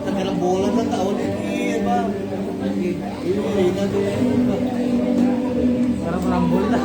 Nagkalang bola ng taon eh, ba? Parang rambol na.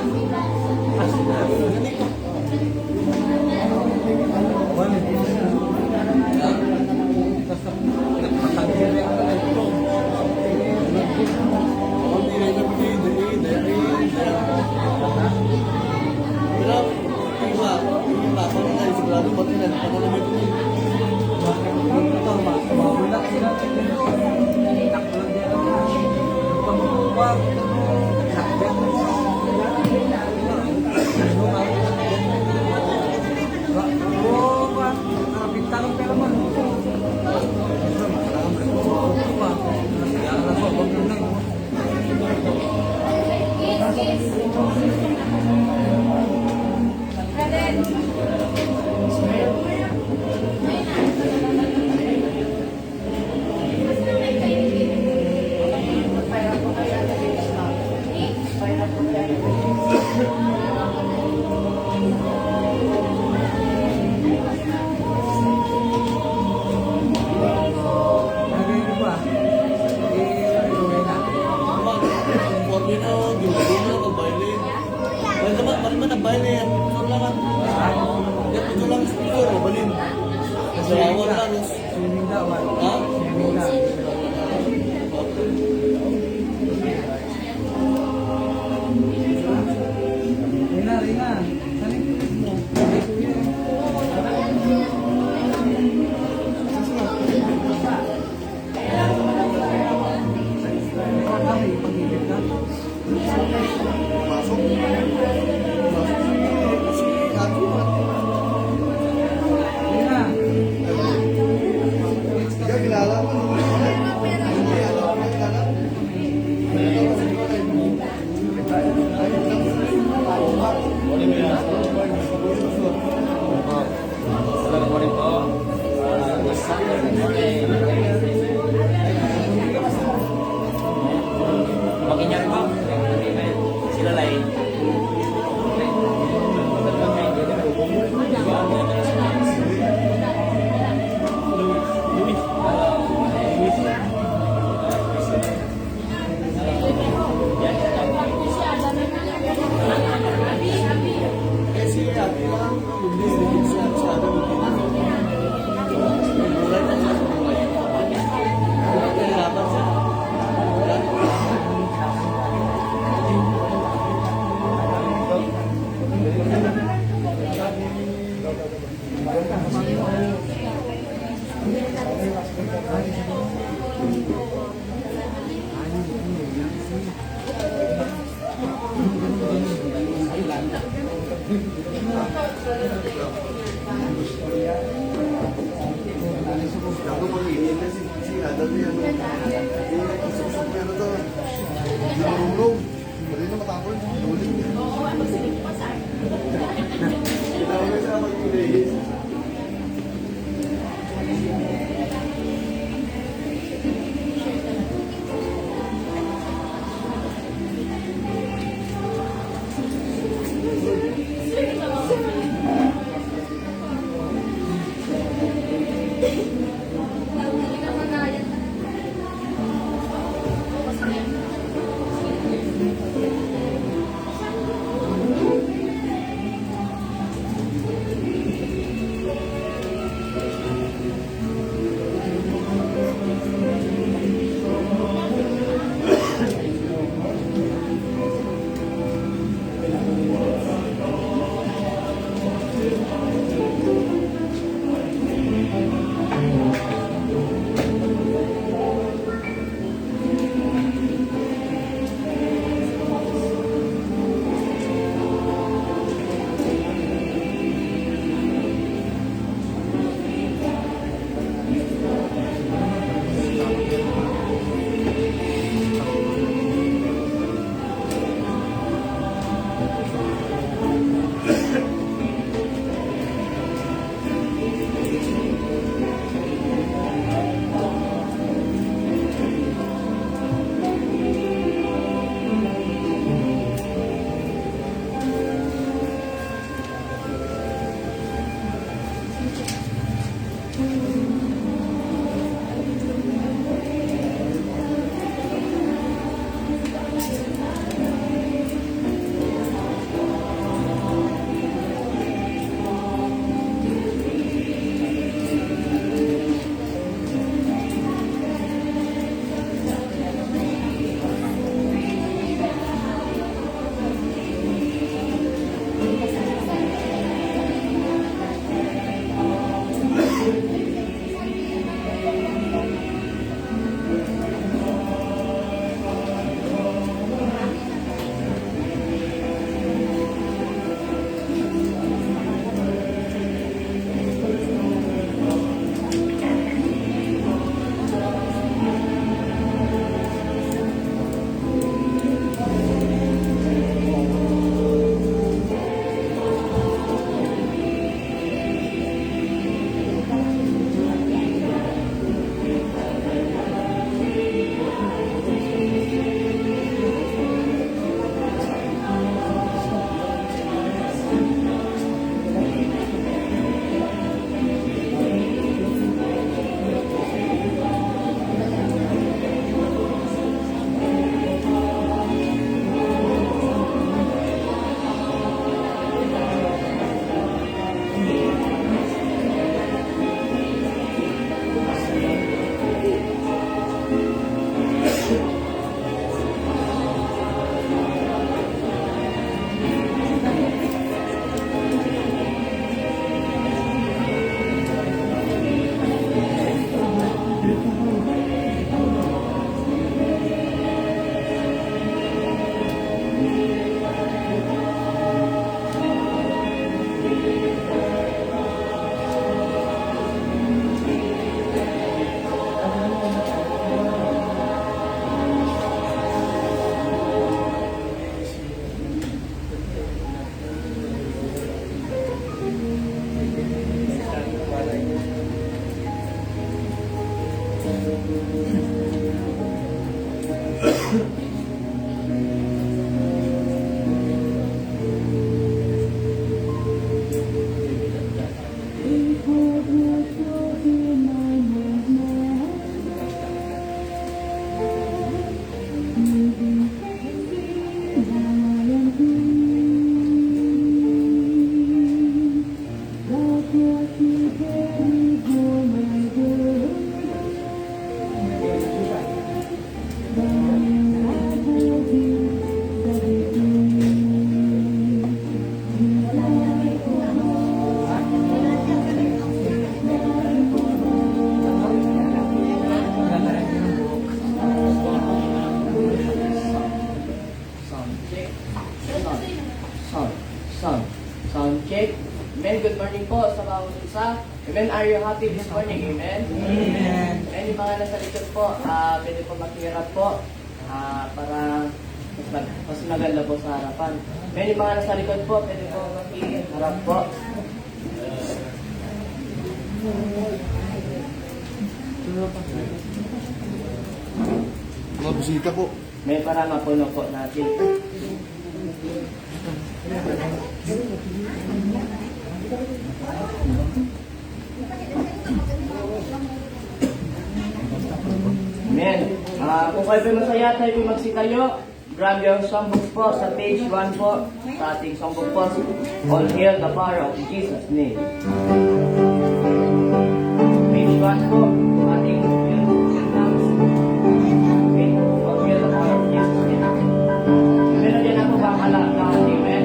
Sound check. Amen. Good morning po sa bawat isa. Amen. Are you happy this morning? Amen. Amen. Amen. Yung mga nasa likod po, pwede po maghirap po para mas maganda po sa harapan. Amen. Yung mga nasa likod po, pwede po maghiharap po. Mga bisita po. May para mapuno po natin. Amen. Kung kayo po masaya, tayo po magsitayo. Grab your songbook po sa page 1 po. Sa ating songbook po. All hail the power of Jesus' name. Page 1 po. Ating hymns. Okay. All hail the power of Jesus' name. Amen. Nandiyan ako bang alam na amen?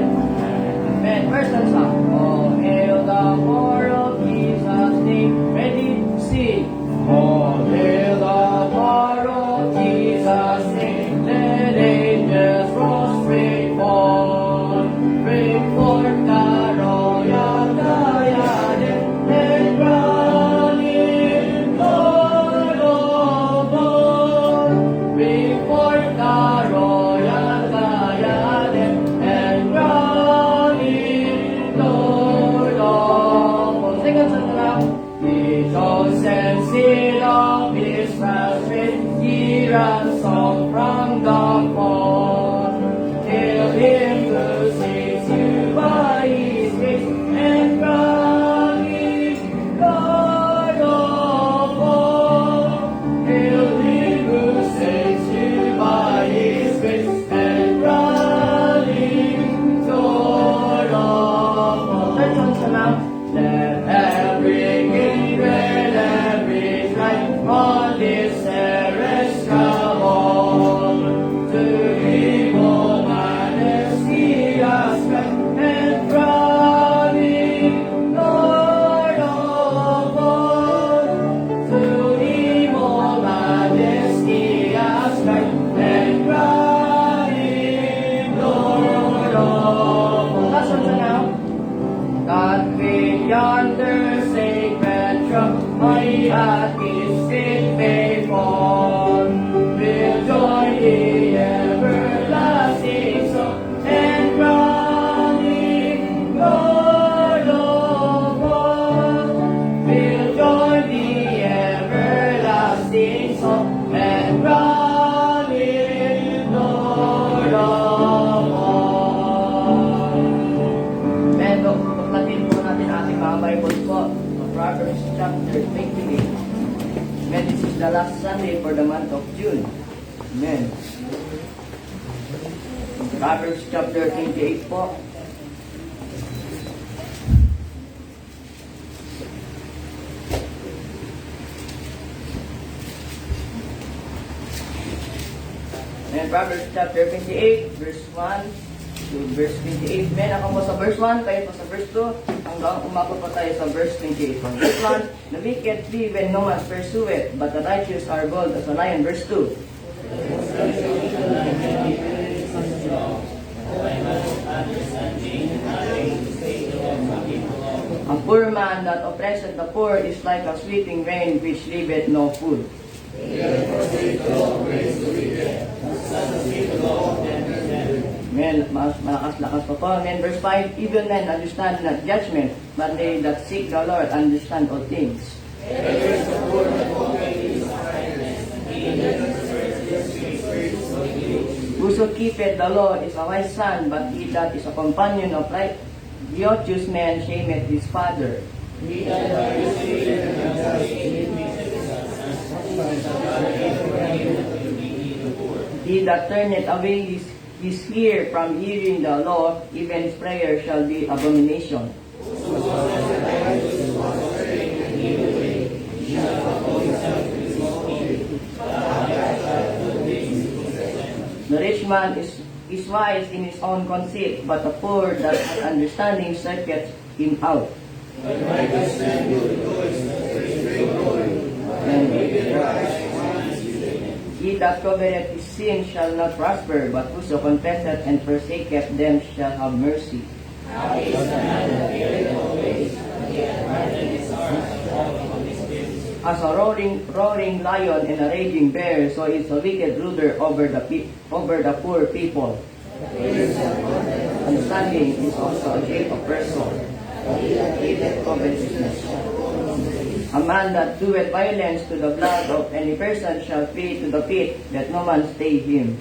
Amen. First and song. All hail the power of Jesus' name. Ready? Sing. All hail the power of Jesus' name. Let angels prostrate on. Bring forth the royal diadem and crown him Lord of all. Bring forth the royal diadem and crown him Lord of all. Second song na lang. Rejoice and sing of his strength, ye ransom from the fall. Hail him who saves you by his grace, and crown him Lord of all. Hail him who saves you by his grace, and crown him Lord of all. Third song sa now. Let every king and every tribe on this terrace come on. To him all majesty ascribe, and crown him Lord of all. To him all majesty ascribe, and crown him Lord of all. Last one now. God be yonder sacred trump, my at his feet may fall. We'll join the everlasting song, and crown him Lord of all. We'll join the everlasting song, and crown him Lord of all. Amen. Tuklatin po natin ating mga Bible po. Proverbs chapter 28. Amen. This is the last Sunday for the month of June. Amen. Proverbs chapter 28 po. Amen. Proverbs chapter 28, verse 1 to verse 28. Amen. Ako po sa verse 1, kayo po sa verse 2. Hanggang umabot pa tayo sa verse 28. From verse 1, the wicked flee when no one pursueth, but the righteous are bold as a lion. Verse 2. A poor man that oppresseth the poor is like a sweeping rain which leaveth no food. Amen. Malakas-lakas pa po. Amen. Verse 5, evil men understand not judgment, but they that seek the Lord understand all things. who keepeth the law is a wise son, but he that is a companion of righteous man shameth his father. He that turneth away his ear from hearing the law, even his prayer shall be abomination. The rich man is wise in his own conceit, but the poor that has understanding searcheth him out. He that covereth his sin shall not prosper, but whoso confesseth and forsaketh them shall have mercy. As a roaring lion and a raging bear, so is a wicked ruler over the poor people. Understanding is also a great person. A man that doeth violence to the blood of any person shall flee to the pit, that no man stay him.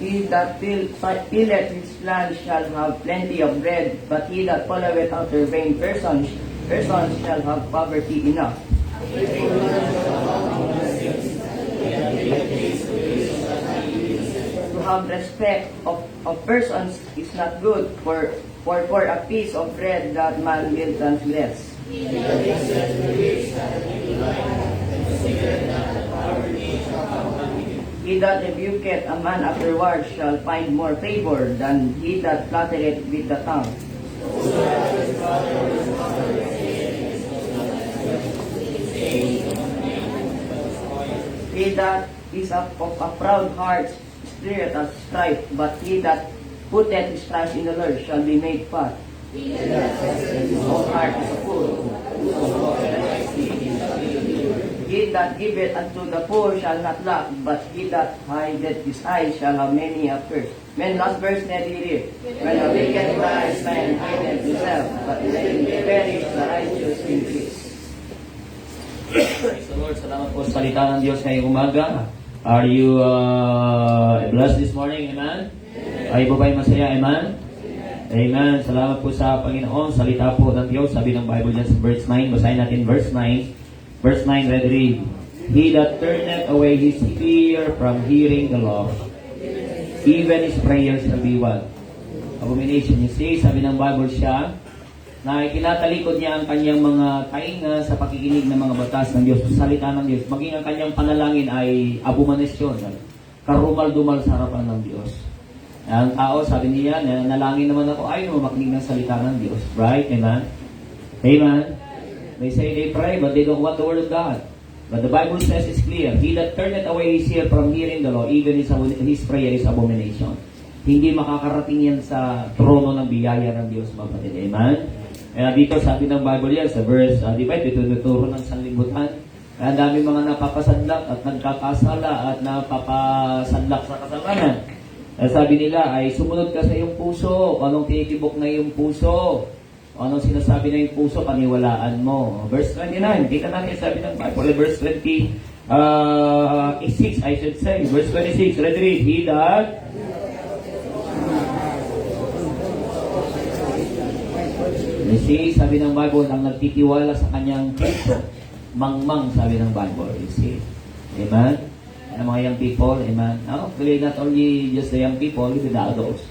He that tilleth his land shall have plenty of bread, but he that followeth after vain persons shall have poverty enough. To have respect of persons is not good, for a piece of bread that man will transgress. He that rebuketh a man afterward shall find more favor than he that flattereth with the tongue. He that is of a proud heart spirit of strife, but he that putteth his trust in the Lord shall be made fat. All heart is full. He that giveth unto the poor shall not lack, but he that hideth his eyes shall have many a curse. When last verse na read, when a wicked wise man hideth himself, but when they perish the righteous in peace. Praise the Lord. Salamat po sa salita ng Diyos ngayong umaga. Are you blessed this morning? Amen? Ay po ba'y masaya? Amen? Amen. Salamat po sa Panginoon. Salita po ng Diyos. Sabi ng Bible dyan sa verse 9. Basahin natin verse 9. Verse 9, let's read. He that turneth away his ear from hearing the law, even his prayers shall be what? Abomination. You see, sabi ng Bible siya, na ikinatalikod niya ang kanyang mga tainga sa pakikinig ng mga batas ng Diyos, sa salita ng Diyos. Maging ang kanyang panalangin ay abominasyon, karumal-dumal sa harapan ng Diyos. Ang tao, sabi niya, nalangin naman ako, ay makinig ng salita ng Diyos. Right? Amen? Amen? They say they pray, but they don't want the word of God. But the Bible says it's clear, he that turneth away his ear from hearing the law, even his prayer is abomination. Hindi makakarating yan sa trono ng biyaya ng Diyos, mga kapatid. Amen? Kaya dito sabi ng Bible yan, sa verse, di ba, tinuturo ng sanlibutan. Kaya dami mga napapasadlak at nagkakasala at napapasadlak sa kasalanan. Sabi nila ay sumunod ka sa iyong puso, anong tinitibok na iyong puso, anong sinasabi na yung puso, paniwalaan mo. Verse 29, kita natin sabi ng Bible, verse 26, I should say. Verse 26, let's read. He that see, sabi ng Bible, ang nagtitiwala sa kanyang puso, mangmang, sabi ng Bible. You see? Amen? Ang mga young people, amen? Actually, not only just the young people, even the adults.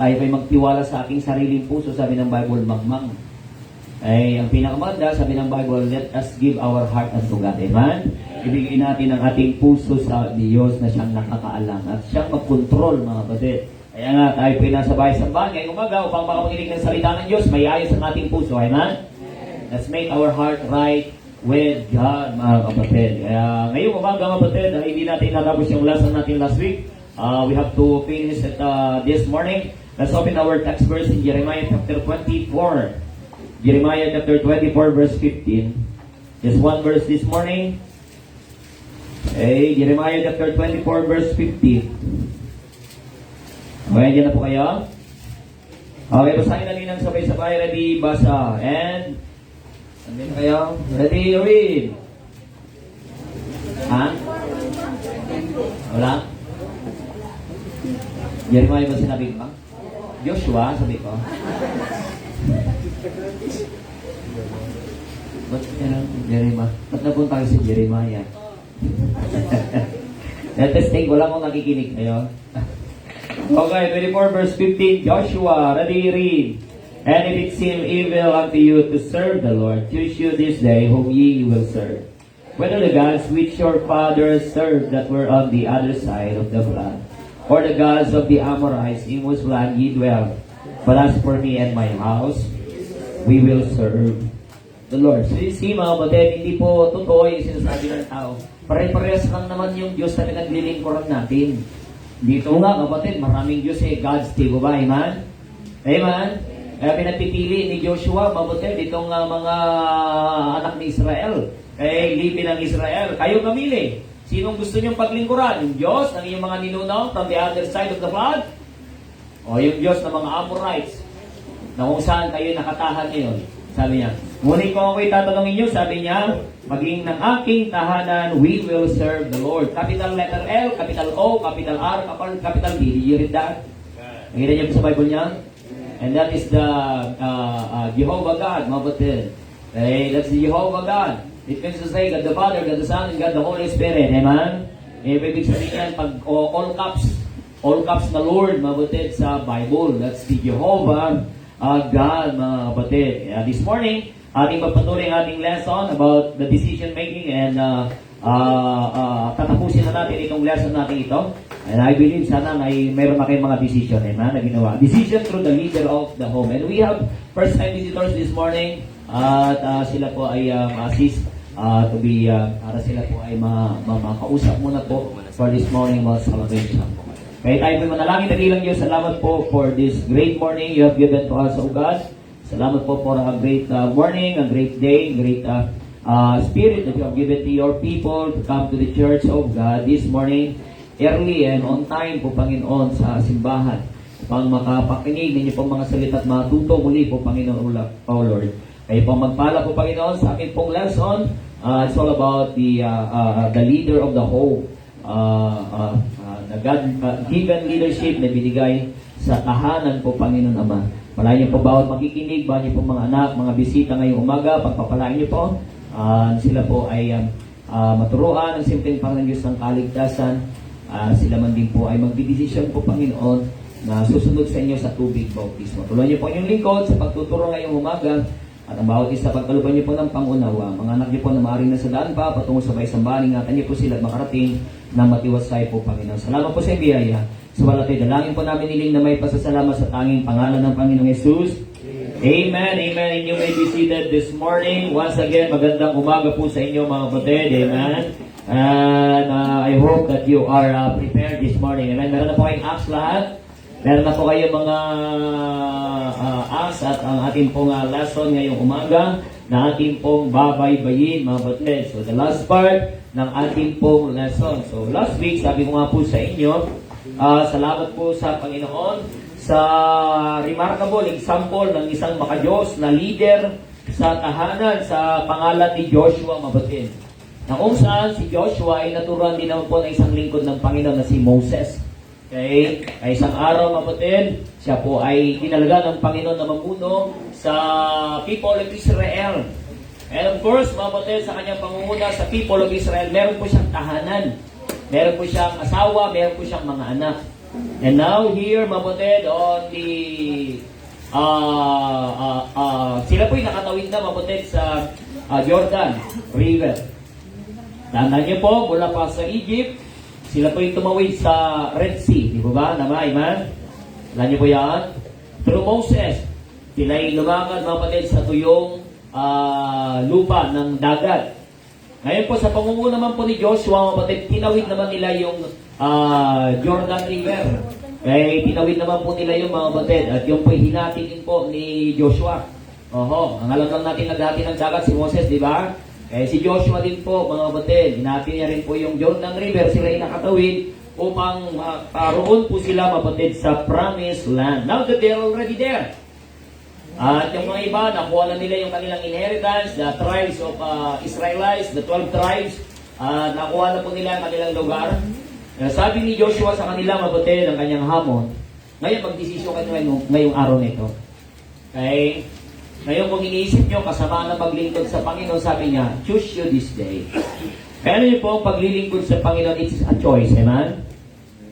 Tayo pa'y magtiwala sa aking sariling puso, sabi ng Bible, mangmang. Ay, ang pinakamaganda, sabi ng Bible, let us give our heart unto God. Amen? Ibigay natin ang ating puso sa Diyos na siyang nakakaalam at siyang mag-control, mga kapatid. Kaya nga, tayo pa'y nasa bahay sa bahan ngayong umaga upang makapakinig ng salita ng Diyos, may ayos ang ating puso. Amen? Let's make our heart right with God, mga kapatid. Kaya ngayong umaga, mga kapatid, hindi natin natapos yung lesson natin last week. We have to finish it this morning. Let's open our text verse in Jeremiah chapter 24. Jeremiah chapter 24 verse 15. Just one verse this morning. Okay, Jeremiah chapter 24 verse 15. Okay, dyan na po kayo. Okay, basahin natin ng sabay-sabay. Ready, basa. And, andin kayo. Ready, read. Ha? Wala? Jeremiah ba sinabi ko? Joshua, sabi ko. Ba't Jeremiah? Ba't napunta kayo si Jeremiah? Testing ko lang kung nakikinig kayo. Okay, 24 verse 15. Joshua, ready, read. And if it seem evil unto you to serve the Lord, choose you this day whom ye will serve. Whether the gods which your fathers served that were on the other side of the flood, or the gods of the Amorites in whose land ye dwell. But as for me and my house, we will serve the Lord. So you see mga kapatid, hindi po totoo yung sinasabi ng tao. Pare-parehas lang naman yung Diyos na pinaglilingkuran natin. Dito nga kapatid, maraming Diyos God's di ba? Amen? Amen? Kaya pinagpipili ni Joshua, mabuti, ditong mga anak ni Israel. Kaya lipi ng Israel. Kayo mamili. Sinong gusto niyong paglingkuran? Yung Diyos ng iyong mga ninuno from the other side of the flood? O yung Diyos ng mga Amorites na kung saan kayo nakatahan ngayon? Sabi niya, ngunit kung ako'y tatanungin niyo, sabi niya, maging ng aking tahanan, we will serve the Lord. Capital letter L, capital O, capital R, capital D. Did you read that? Nakita niyo sa Bible niya? And that is the Jehovah God, mabuti. Okay, that's the Jehovah God. It means to say God the Father, God the Son, and God the Holy Spirit. Amen? Ibig sabihin yan, pag all caps na Lord, mabuti sa Bible. That's the Jehovah God, mga kapatid. This morning, ating magpatuloy ang ating lesson about the decision making and tatapusin na natin itong lesson natin ito. And I believe sana mayroon na kayong mga decision na ginawa. Decision through the leader of the home. And we have first-time visitors this morning at sila po ay assist to be, para sila po ay makausap muna po for this morning about salvation. Kaya tayo po manalangin na bilang Diyos. Salamat po for this great morning you have given to us, O God. Salamat po for a great morning, a great day, great spirit that you have given to your people to come to the church of God this morning, early and on time po, Panginoon, sa simbahan. Pang makapakinig ninyo po mga salita at matuto muli po, Panginoon, O Lord. Kayo po magpala po, Panginoon, sa akin pong lesson. It's all about the leader of the whole. The God-given leadership na binigay sa tahanan po, Panginoon Ama. Malayan niyo po bawat makikinig, bawat niyo po mga anak, mga bisita ngayong umaga, pagpapalain niyo po. Sila po ay maturuan ng simpleng Panginoon Diyos ng kaligtasan. Sila man din po ay magdidesisyon po, Panginoon, na susunod sa inyo sa tubig bautismo. Tuloy niyo po inyong lingkod sa pagtuturo ngayong umaga. At ang bawat isa, pagkaluban niyo po ng pangunawa. Mga anak niyo po na maaaring nasa daan pa, patungo sa baysambahan, ingatan niyo po sila at makarating na matiwasay po, Panginoon. Salamat po sa biyaya. Subalat ay dalangin po namin niling na may pasasalamat sa tanging pangalan ng Panginoong Jesus. Amen, amen. And you may be seated this morning. Once again, magandang umaga po sa inyo, mga kapatid. Amen. And I hope that you are prepared this morning. Amen. Meron na po kayong acts lahat. Meron na po kayo mga acts at ang ating pong lesson ngayong umaga na ating pong babaybayin, mga kapatid. So the last part ng ating pong lesson. So last week, sabi ko nga po sa inyo, salamat po sa Panginoon sa remarkable example ng isang makadiyos na leader sa tahanan sa pangalan ni Joshua, mabutin. Na kung saan si Joshua ay naturuan din naman po ng isang lingkod ng Panginoon na si Moses. Okay? Ay isang araw, mabutin, siya po ay tinalaga ng Panginoon na mamuno sa people of Israel. And of course, mabutin, sa kanyang pangunguna sa people of Israel, meron po siyang tahanan. Meron po siyang asawa, meron po siyang mga anak. And now here, mabutin, on the sila po'y nakatawid na, mabutin, sa Jordan River. Tandaan niyo po, mula pa sa Egypt, sila po'y tumawid sa Red Sea. Di ba? Amen? Alam niyo po yan? Through Moses, sila'y lumakad, mabutin, sa tuyong lupa ng dagat. Ngayon po, sa pangunguna naman po ni Joshua, mabutin, tinawid naman nila yung Jordan River. Eh, tinawid naman po nila yung mga batid. At yung po'y hinati din po ni Joshua. Oho, ang alam lang natin naghati ng dagat si Moses, di ba? Eh, si Joshua din po, mga batid. Hinati niya rin po yung Jordan River. Sila ay nakatawid upang roon po sila, mga batid, sa promised land. Now that they're already there. At yung mga iba, nakuha na nila yung kanilang inheritance, the tribes of Israelites, the 12 tribes, nakuha na po nila ang kanilang lugar. Sabi ni Joshua sa kanila, mabuti ng kanyang hamon. Ngayon, magdesisyon kayo ngayong araw nito. Okay? Ngayon, kung iniisip nyo, kasama na maglingkod sa Panginoon, sabi niya, choose you this day. Kaya niyo po, paglilingkod sa Panginoon, it's a choice. Amen?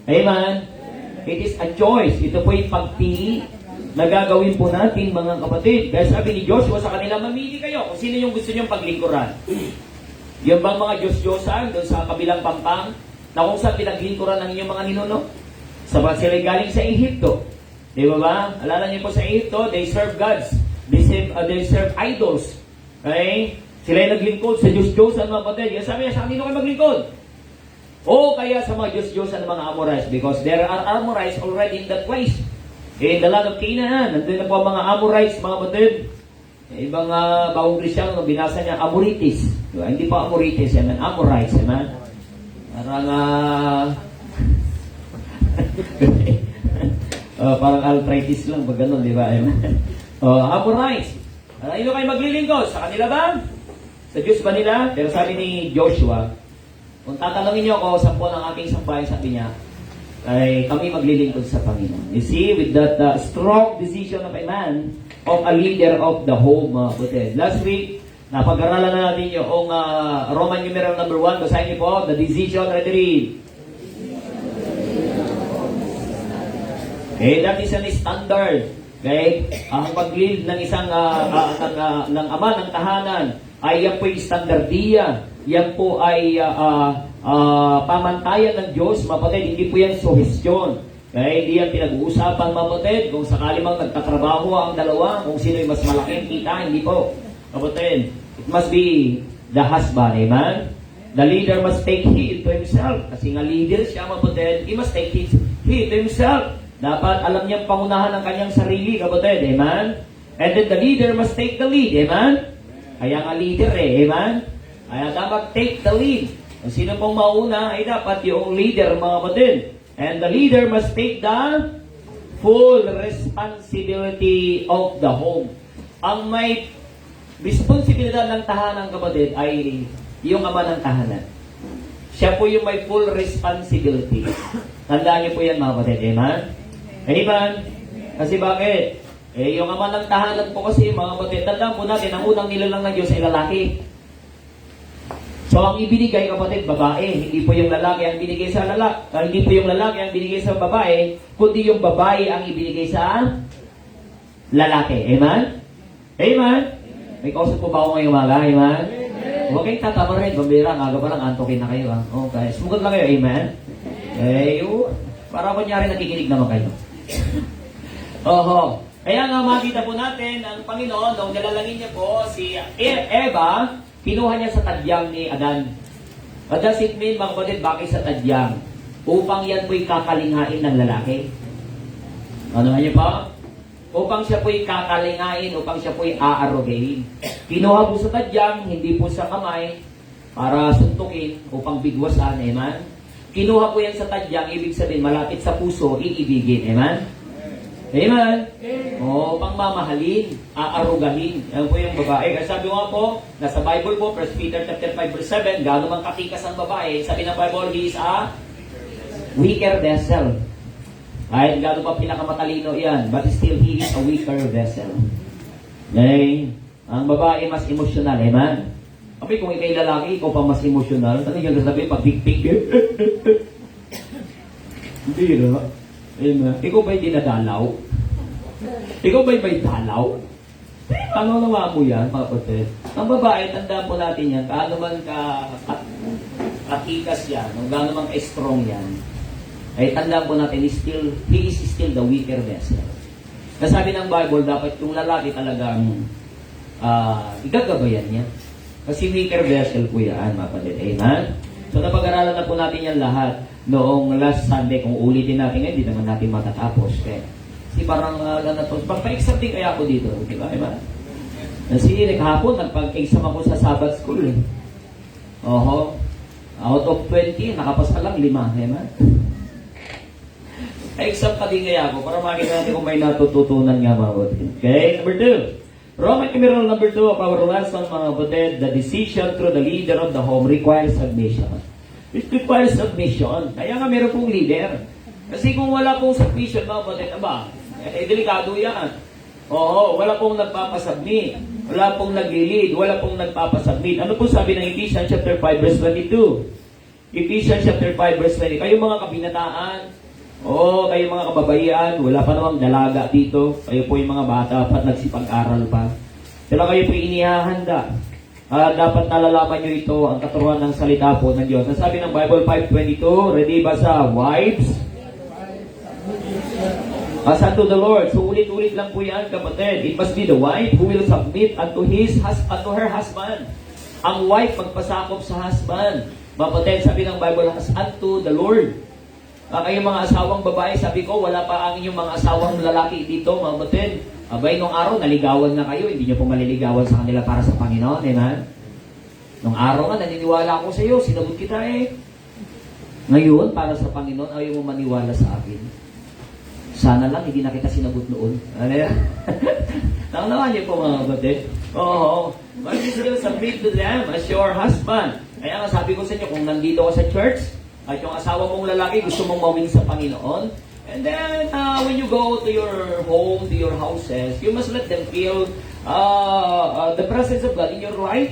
Amen? It is a choice. Ito po yung pagpili na gagawin po natin, mga kapatid. Kaya sabi ni Joshua sa kanila, mamili kayo kung sino yung gusto nyong paglingkuran. Yung bang mga Diyos-Diyosan doon sa kabilang pampang, na kung saan pinaglingkuran ng inyong mga ninuno? Sabat sila galing sa Ehipto. Di ba ba? Alala niyo po sa Ehipto, they serve gods. They serve idols. Okay? Sila yung naglingkod sa Diyos-Diyosan, mga kapatid. Kaya sabi niya, sa kanino kayo maglingkod? O kaya sa mga Diyos-Diyosan ng mga Amorites, because there are Amorites already in that place. In the land of Canaan, nandun na po ang mga Amorites, mga kapatid. Ibang bagong Kristyano, binasa niya, Amorites. Diba? Hindi pa Amorites, yan. Amorites, yan. Parang parang arthritis lang pag ganun, di ba? Amorites. Ano kayo maglilingkod? Sa kanila ba? Sa Diyos ba nila? Pero sabi ni Joshua, kung tatanungin niyo ako, sa po ng aking sambahay, sabi niya, ay kami maglilingkod sa Panginoon. You see, with that strong decision of a man, of a leader of the home. Last week, napag-aralan na natin yung Roman numeral number 1. Basahin niyo po, the decision, ready read. Okay, that is an standard. Okay, ang pag-lead ng isang ng ama ng tahanan ay yan po yung standardiya. Yan po ay pamantayan ng Diyos, mapatid. Hindi po yan suhestyon. Okay, hindi yan pinag-uusapan, mapatid. Kung sakali mang nagtatrabaho ang dalawa, kung sino yung mas malaking kita, hindi po. Mapatid, it must be the husband, amen? The leader must take heed to himself. Kasi nga leader siya, mapatid, he must take heed to himself. Dapat alam niyang pangunahan ang kanyang sarili, kapatid, amen? And then the leader must take the lead, amen? Kaya nga leader amen? Kaya dapat take the lead. Kung sino pong mauna ay dapat yung leader, mga kapatid. And the leader must take the full responsibility of the home. Ang may responsibilidad ng tahanan, kapatid, ay yung ama ng tahanan. Siya po yung may full responsibility. Tandaan niyo po yan, mga kapatid, amen? Amen? Kasi bakit? Yung ama ng tahanan po kasi, mga kapatid, tandaan po natin, ang unang nilalang ng Diyos ay lalaki. So, ang ibinigay, kapatid, babae. Hindi po yung lalaki ang binigay sa lalaki. Hindi po yung lalaki ang binigay sa babae, kundi yung babae ang ibinigay sa lalaki. Amen? Amen? May kausap po ba ako ngayong umaga? Amen? Huwag kayong tatama rin. Bambira, ang aga pa lang, antokin na kayo. Okay. Sumugot lang kayo. Amen? Para kunyari nakikinig naman kayo. Oho. Kaya nga makita po natin ang Panginoon, nung nilalangin niya po si Eva, kinuha niya sa tadyang ni Adan. What does it mean, mga kapatid, bakit sa tadyang? Upang yan po'y kakalingain ng lalaki. Ano nga niyo pa? Upang siya po'y kakalingain, upang siya po'y aarogayin. Kinuha po sa tadyang, hindi po sa kamay, para suntukin, upang bigwasan, amen? Kinuha po yan sa tadyang, ibig sabihin, malapit sa puso, iibigin, amen? Amen? O, pang mamahalin, aarugahin. Yan po yung babae. Kasi sabi nga po, nasa Bible po, 1 Peter chapter 5 verse 7, gaano man katikas ang babae, sabi ng Bible, he is a weaker vessel. Kahit gaano pa pinakamatalino yan, but still he is a weaker vessel. Okay? Ang babae mas emosyonal, amen? Kapag kung ikay lalaki, ikaw pa mas emosyonal, ano yung sasabihin, pag-pig-pig? Hindi na. Amen. Ikaw ba'y dinadalaw? Ikaw ba'y may dalaw? Ano nawa mo yan, mga kapatid? Ang babae, tandaan po natin yan, kaano man katikas yan, kung gaano man ka-strong yan, ay tandaan po natin, he is still the weaker vessel. Nasabi ng Bible, dapat yung lalaki talagang igagabayan niya. Kasi weaker vessel po yan, mga kapatid. Amen? So, napag-aralan na po natin yan lahat. Noong last Sunday, kung ulitin natin ngayon, hindi naman natin matatapos. Kasi parang pagpa-exam din kaya ako dito. Di ba? Kasi kahapon, nagpag-exam ako sa Sabbath School. Oho. Out of 20, nakapasa lang 5. Exam pa din kaya ako para makita natin kung may natututunan nga mga kapatid. Okay? Number 2. Roman numeral number 2 of our lesson, mga kapatid, the decision through the leader of the home requires submission. It requires submission. Kaya nga meron pong leader. Kasi kung wala pong submission, mga kapatid, delikado yan. Oo, wala pong nagpapasubmit. Wala pong nag-lead. Wala pong nagpapasubmit. Ano po sabi ng Ephesians chapter 5 verse 22? Ephesians chapter 5 verse 20. Kayo mga kabinataan, kayo mga kababaihan, wala pa namang dalaga dito. Kayo po yung mga bata, dapat nagsipag-aral pa. Pero kayo po inihahanda. Dapat nalalaman nyo ito, ang katuruan ng salita po ng Diyos. Sabi ng Bible 5:22, ready ba sa wives? As unto the Lord. So ulit-ulit lang po yan, kapatid. It must be the wife who will submit unto her husband. Ang wife magpasakop sa husband. Kapatid, sabi ng Bible, as unto the Lord. Kayong mga asawang babae, sabi ko, wala pa ang inyong mga asawang lalaki dito, mga kapatid. Abay, nung araw, naligawan na kayo. Hindi nyo po maliligawan sa kanila para sa Panginoon, amen? Nung araw nga, naniniwala ako sa iyo, sinabot kita eh. Ngayon, para sa Panginoon, ayaw mo maniwala sa akin. Sana lang, hindi na kita sinabot noon. Ano yan? Nakunawan niyo po, mga kapatid. Oo. But you still submit to them as your husband. Kaya nga, sabi ko sa inyo, kung nandito ka sa church, at yung asawa mong lalaki gusto mong mawin sa Panginoon. And then, when you go to your home, to your houses, you must let them feel the presence of God in your life.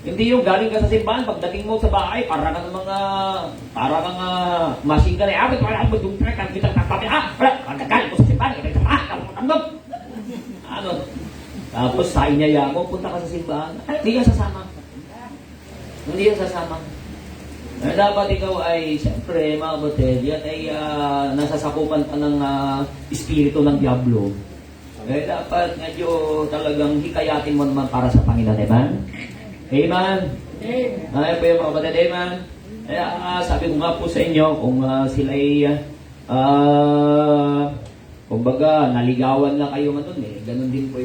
Hindi yung galing ka sa simbahan, pagdating mo sa bahay, para kang machine gun. Wala mo yung track, ang kitang tapapin. Pagkagaling mo sa simbahan, kitang tapapin. Tapos sa inyaya mo, punta ka sa simbahan. Hindi yan sasama. Hindi yan sasama. Dapat ikaw ay, siyempre, mga kapatid, yan ay nasasakupan pa ng espiritu ng Diablo. Dapat medyo talagang hikayatin mo naman para sa Panginoon, amen? Amen? Amen po yung mga kapatid, amen? Kaya sabi ko nga po sa inyo, kung sila ay, kumbaga, naligawan na kayo man dun ganun din po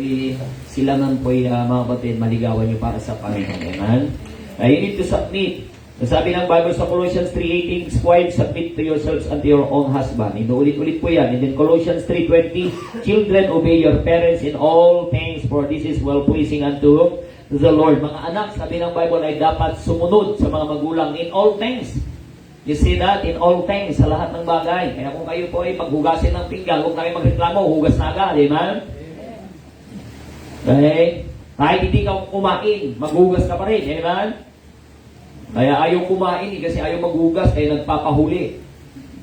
sila man po mga kapatid, maligawan nyo para sa Panginoon, amen? You need to submit. Sabi ng Bible sa Colossians 3:18, wives, submit to yourselves unto your own husband. Inuulit-ulit po yan. And then Colossians 3:20, children, obey your parents in all things, for this is well-pleasing unto the Lord. Mga anak, sabi ng Bible, ay dapat sumunod sa mga magulang in all things. You see that? In all things, sa lahat ng bagay. Kaya kung kayo po ay maghugasin ng pinggan, huwag na kayo magreklamo, hugas na agad, amen? Okay? Kahit hindi ka kumain, maghugas ka pa rin, amen? Kaya ayaw kumain kasi ayaw maghugas, kaya nagpapahuli.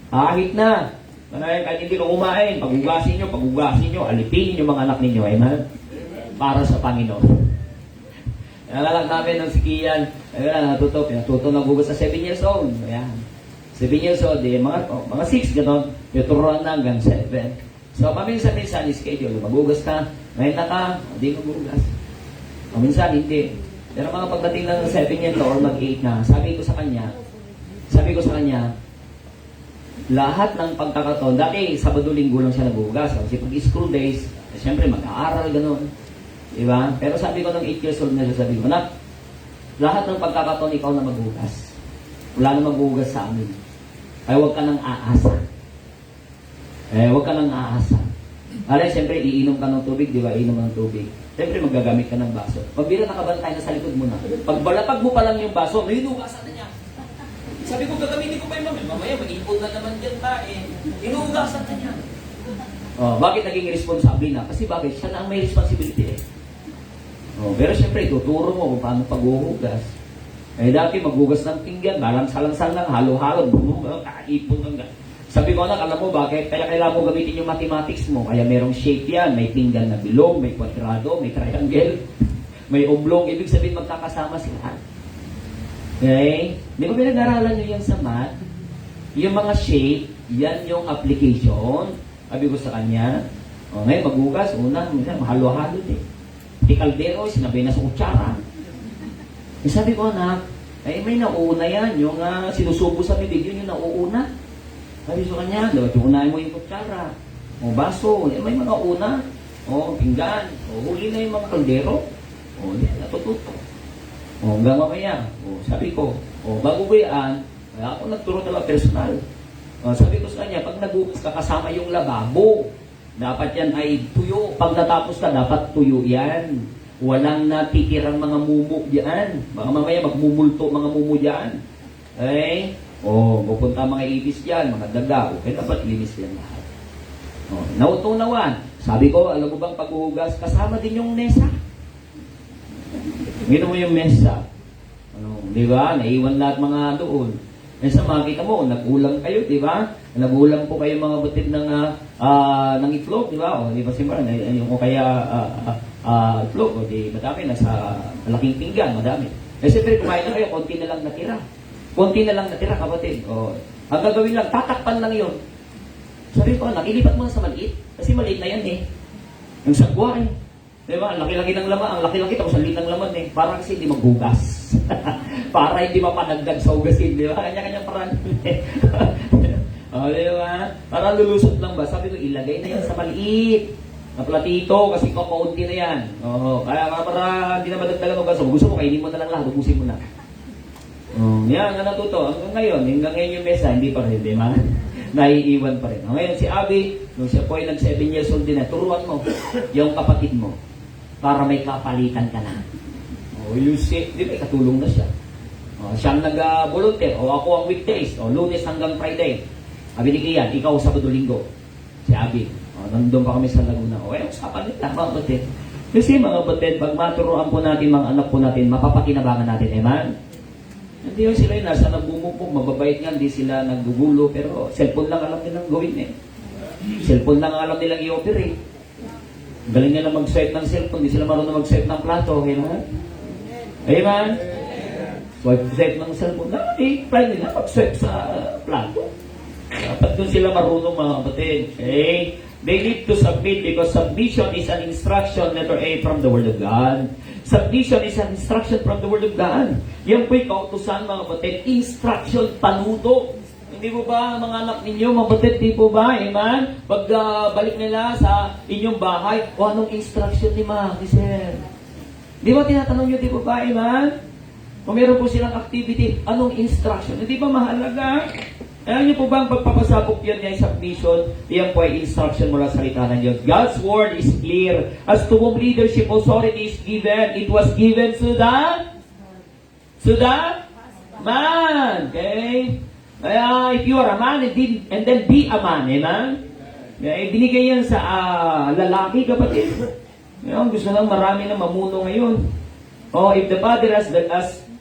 Kahit na. Kahit hindi ka kumain, paghugasin nyo, alipin yung mga anak ninyo, amen? Para sa Panginoon. Nalalag namin ng sikiyan, natuto naghugas sa 7 years old. Ayan. 7 years old, mga 6, gano'n. Yung turuan na hanggang 7. So, paminsan-minsan, schedule, maghugas ka, ngayon na ka, hindi maghugas. Paminsan, hindi. Pero mga pagdating ng 7 years or mag-8 na, sabi ko sa kanya, lahat ng pagkakataon, dati Sabado-Linggo lang siya naghugas. Kasi pag school days, siyempre mag-aaral, gano'n. Diba? Pero sabi ko ng 8 years old na siya, sabi ko, lahat ng pagkakataon ikaw na maghugas. Wala na maghugas sa amin. Kaya huwag ka nang aasa. Huwag ka nang aasa. Siyempre, iinom ka ng tubig, di ba? Iinom ng tubig. Siyempre, magagamit ka ng baso. Pagbira nakabantay na sa likod mo na. Pagbalapag mo pa lang yung baso, hinugasan na niya. Sabi ko, gagamitin ko pa yung mamaya, mag-ipon na naman dyan pa hinugasan na niya. Bakit naging responsable na? Kasi bakit? Siya na ang may responsibility pero siyempre, tuturo mo kung paano paghuhugas. Dati maghugas ng pinggan, balang-salang lang, halo-halo, ipon hanggang. Sabi ko, alam mo bakit? Kaya kailangan mo gamitin yung mathematics mo. Kaya merong shape yan. May pinggan na bilog, may kwadrado, may triangle, may oblong. Ibig sabihin magkakasama sila. Okay? Di ba pinag-aralan nyo yan sa math? Yung mga shape, yan yung application. Sabi ko sa kanya, ngayon maghugas, minsan mahalo-halo din. Di kaldero, sinabay na sa kutsara. Sabi ko, anak, may nauuna yan. Yung sinusubo sa bibig, yun yung nauuna. Sabi sa kanya, unahin mo yung kutsara, baso, may mga una, pinggan, huli na yung mga kaldero, natututo. Hanggang mamaya, sabi ko, bago ko yan, ako nagturo talaga personal. Sabi ko sa kanya, pag naghugas ka kasama yung lababo, Dapat yan ay tuyo. Pag natapos ka, dapat tuyo yan. Walang natitirang mga mumu diyan. Baka mamaya magmumulto mga mumu diyan. Okay? Pupunta mga ibis diyan, mga daga. Okay, dapat linis yan lahat. Nautunawan. Sabi ko, alam mo bang paghuhugas, kasama din yung mesa. Gino mo yung mesa. Di ba? Naiwan lahat mga doon. Mesa, makikita mo, nag-ulam kayo, di ba? Nag-ulam po kayo mga butid ng itlog, di ba? Di ba simba? Yung kaya itlog, di madami, nasa malaking pinggan, madami. Siyempre, kumain na kayo, konti na lang natira. Konti na lang natira, kapatid. Ang gagawin lang, tatakpan lang yun. Sabi ko, nakilipat mo na sa maliit. Kasi maliit na yan eh. Yung sagwa eh. Di ba? Ang laki-laki ng laman. Ang laki-laki tapos ang liit ng laman eh. Para kasi hindi maghugas. Para hindi mapanagdag sa hugasin. Di ba? Kanya-kanya parang. Di ba? Para lulusot lang ba? Sabi ko, ilagay na yan sa maliit. Na platito. Kasi kaunti na yan. Kaya para hindi na madagdagan hugas. Gusto mo, kainin mo na lang lahat. Ubusin mo na. Yan, natuto. Hanggang ngayon yung mesa, hindi pa rin. Di ba? Naiiwan pa rin. Ngayon si Abby, nung siya po ay nag 7 years old din na, turuan mo yung kapatid mo para may kapalitan ka na. You see, di ba, katulong na siya. Siyang nag-volunteer, ako ang weekdays, Lunes hanggang Friday. Sabi ni Kian, ikaw Sabado-Linggo. Si Abby, nandun pa kami sa Laguna. Usapan nila, mga batid. Kasi mga batid, pag maturuan po natin, mga anak po natin, mapapakinabangan natin, amen? Hindi yung sila yung nasa nagbumupog, mababait nga, hindi sila naggugulo, pero cellphone lang alam nilang gawin eh. Cellphone lang alam nilang i-operate. Galing nila mag-swipe ng cellphone, hindi sila marunong mag-swipe ng plato, okay naman? Amen? Swipe ng cellphone, try nila mag-swipe sa plato. Dapat doon sila marunong mga kapatid. Okay? They need to submit because submission is an instruction, letter A, from the Word of God. Submission is an instruction from the Word of God. Yan po'y kautusan mga kapatid. Instruction, panuto. Hindi po ba mga anak ninyo, mga kapatid, di po ba? Amen? Pag balik nila sa inyong bahay, anong instruction ni Ma, ni Sir? Di ba tinatanong nyo, di po ba? Amen? Kung meron po silang activity, anong instruction? Hindi ba mahalaga? Alam niyo po ba ang pagpapasabog yan niya submission? Yan po ay instruction mula sa salita ng Diyos. God's word is clear. As to whom leadership authority is given, it was given to the man. Okay? Kaya if you are a man and then be a man, amen? Okay? Binigay yan sa lalaki, kapatid. Gusto lang marami na mamuno ngayon. If the father as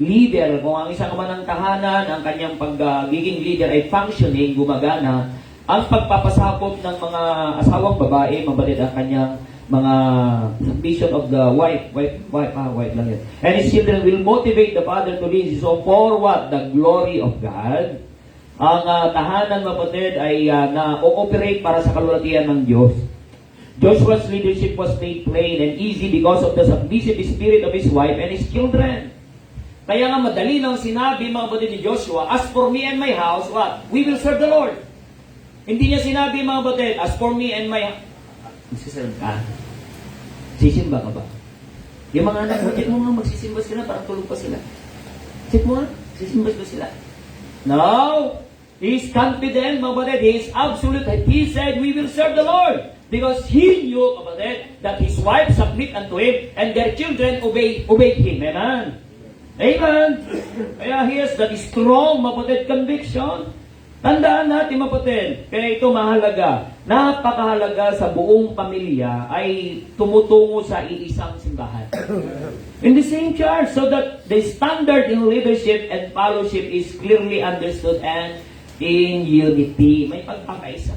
leader, kung ang isang ama ng tahanan, ang kanyang pagiging leader ay functioning, gumagana, ang pagpapasakop ng mga asawang babae, mabatid ang kanyang mga submission of the wife lang yan. And his children will motivate the father to lead his own for what? The glory of God. Ang tahanan, mabatid, ay na-ooperate para sa kalulatian ng Diyos. Joshua's leadership was made plain and easy because of the submissive spirit of his wife and his children. Kaya nga madali lang sinabi, mga batid ni Joshua, as for me and my house, what? We will serve the Lord. Hindi niya sinabi, mga batid, as for me and my house. Magsiserve ka? Sisimba ka ba? Yung mga anak mo, check mo nga, magsisimba sila, parang tulog pa sila. Check mo nga, sisimba ba sila? No! He is confident, mga batid, he is absolute, that he said, we will serve the Lord. Because he knew, kapatid, that his wife submit unto him and their children obeyed him. Amen? Amen? Kaya he has that strong, mapatid, conviction. Tandaan natin, mapatid, kaya ito mahalaga. Napakahalaga sa buong pamilya ay tumutungo sa iisang simbahan. In the same church, so that the standard in leadership and fellowship is clearly understood and in unity. May pagkakaisa.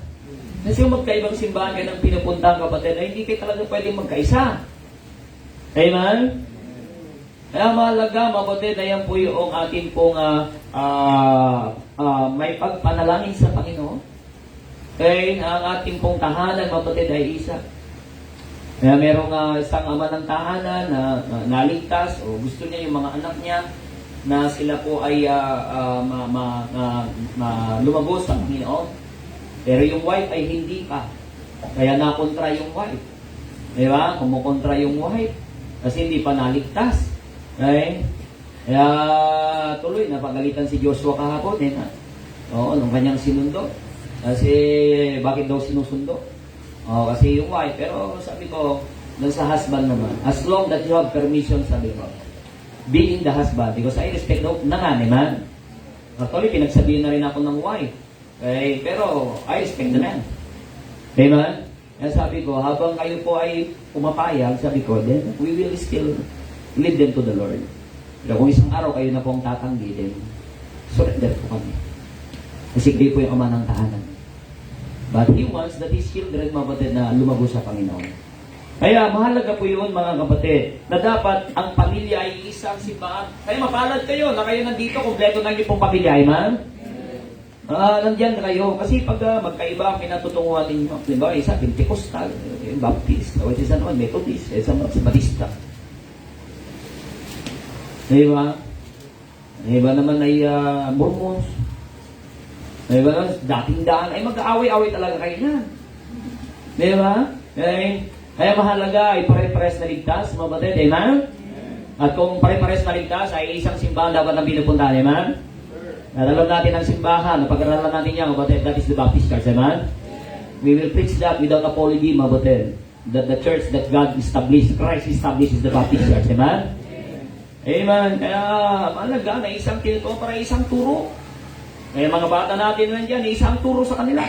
Kasi yung magkaibang simbahan kayo ng pinupuntahan, kapatid, ay hindi kayo talaga pwedeng magkaisa. Amen? Kaya mahalaga, kapatid, ayan po yung ating pong may pagpanalangin sa Panginoon. Okay, ang ating pong tahanan, kapatid, ay isa. Kaya merong isang ama ng tahanan na naligtas o gusto niya yung mga anak niya na sila po ay lumabos sa Panginoon. Pero yung wife ay hindi pa. Kaya nakontra yung wife. Di ba? Kumukontra yung wife. Kasi hindi pa naligtas. Okay? Kaya tuloy, napagalitan si Joshua kahapon. Nung kanyang sinundo. Kasi bakit daw sinusundo? Oh, kasi yung wife, pero sabi ko, dun sa husband naman, as long that you have permission, sabi ko, being the husband, because I respect na nga naman. Actually, pinagsabihin na rin ako ng wife. Okay, pero I respect the man. Amen? Kaya sabi ko, habang kayo po ay pumapayag, sabi ko, then we will still lead them to the Lord. Pero kung isang araw kayo na po ang tatanggi, then surrender po kami. Kasi kayo po yung ama ng tahanan. But He wants that His children, mga kapatid, na lumago sa Panginoon. Kaya mahalaga po yun, mga kapatid, na dapat ang pamilya ay isang simbahan. Kaya mapalad kayo na kayo nandito, kompleto na yung pong pamilya, amen? Nandiyan na kayo. Kasi pag magkaiba ang pinatutunguhan ninyo, diba, isa Pentecostal, Baptist, o isa naman Methodist, isa Batista. Diba? Diba naman ay Mormons. Diba naman, dating daan, ay mag-aaway-aaway talaga kayo na. Diba? Kaya mahalaga ay pare-pares na ligtas, mga batid, amen? At kung pare-pares na ligtas, ay isang simbahan dapat ang pinupuntahan, amen? At alam natin ang simbahan, napag-aralan natin yan, mga batid, that is the Baptist Church, amen? We will preach that without apology, mga batid. That the church that God established, Christ established is the Baptist Church, amen? Amen. Kaya mahalaga na isang kinuto para isang turo. Kaya mga bata natin nandiyan, isang turo sa kanila.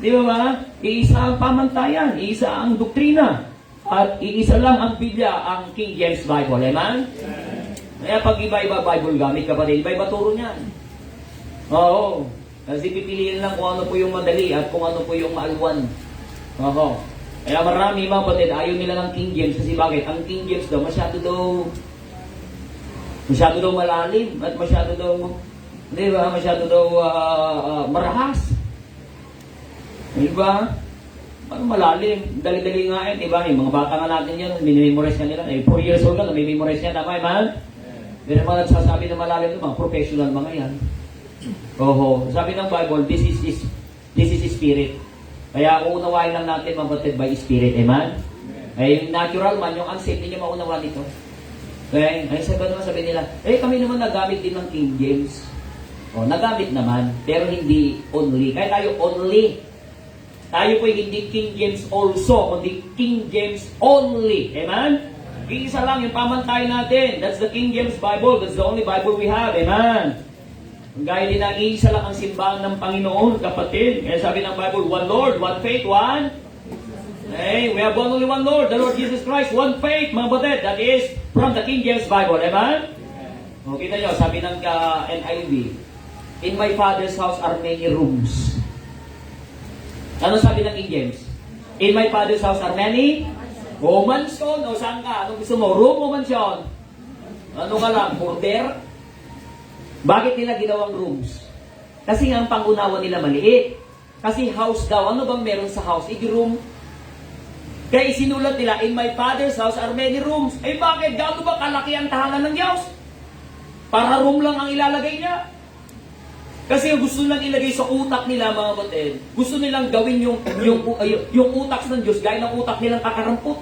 Di ba ba? Iisa ang pamantayan, iisa ang doktrina, at iisa lang ang Biblia, ang King James Bible. Amen? Kaya pag iba-iba Bible gamit kapatid, iba-iba turo niyan. Oo. Kasi pipiliin lang kung ano po yung madali at kung ano po yung maalwan. Oo. Kaya marami mga kapatid, ayaw nila ng King James kasi bakit? Ang King James daw, masyado daw malalim at masyado daw, di ba? Masyado daw marahas. Diba? Parang malalim. Dali-dali nga yun. Diba? Yung mga bata nga natin yan, minimemorize ka nila. 4 years old ka, namimemorize niya. Tama, man? Pero mga nagsasabi na malalim mga professional mga yan. Oho. Sabi ng Bible, this is spirit. Kaya uunawain lang natin, mabatid by spirit. Amen? Ay, yung natural man, yung unsaved, hindi niya maunawa nito. Okay? Ay, sabi nila, kami naman nagamit din ng King James. O, nagamit naman, pero hindi only. Kaya tayo only. Tayo po hindi King James also, kundi King James only. Amen? Isa lang yung pamantay natin. That's the King James Bible. That's the only Bible we have. Amen? Gaya din na isa lang ang simbahan ng Panginoon, kapatid. Kaya sabi ng Bible, one Lord, one faith, one. Hey, we have only one Lord, the Lord Jesus Christ, one faith, mga batid. That is from the King James Bible. Amen? O, kita nyo, sabi ng NIV, in my Father's house are many rooms. Ano sabi ng King James? In my Father's house are many? O mansion. O saan ka? Anong gusto mo? Room o mansion? Ano ka lang? Border? Bakit nila ginawang rooms? Kasi nga ang pangunawa nila maliit. Kasi house daw. Ano bang meron sa house? Room. Kaya isinulat nila, in my Father's house are many rooms. Bakit? Gaano ba kalaki ang tahanan ng Diyos? Para room lang ang ilalagay niya. Kasi gusto nilang ilagay sa utak nila, mga batid. Gusto nilang gawin yung utak ng Diyos gaya ng utak nilang kakarampot.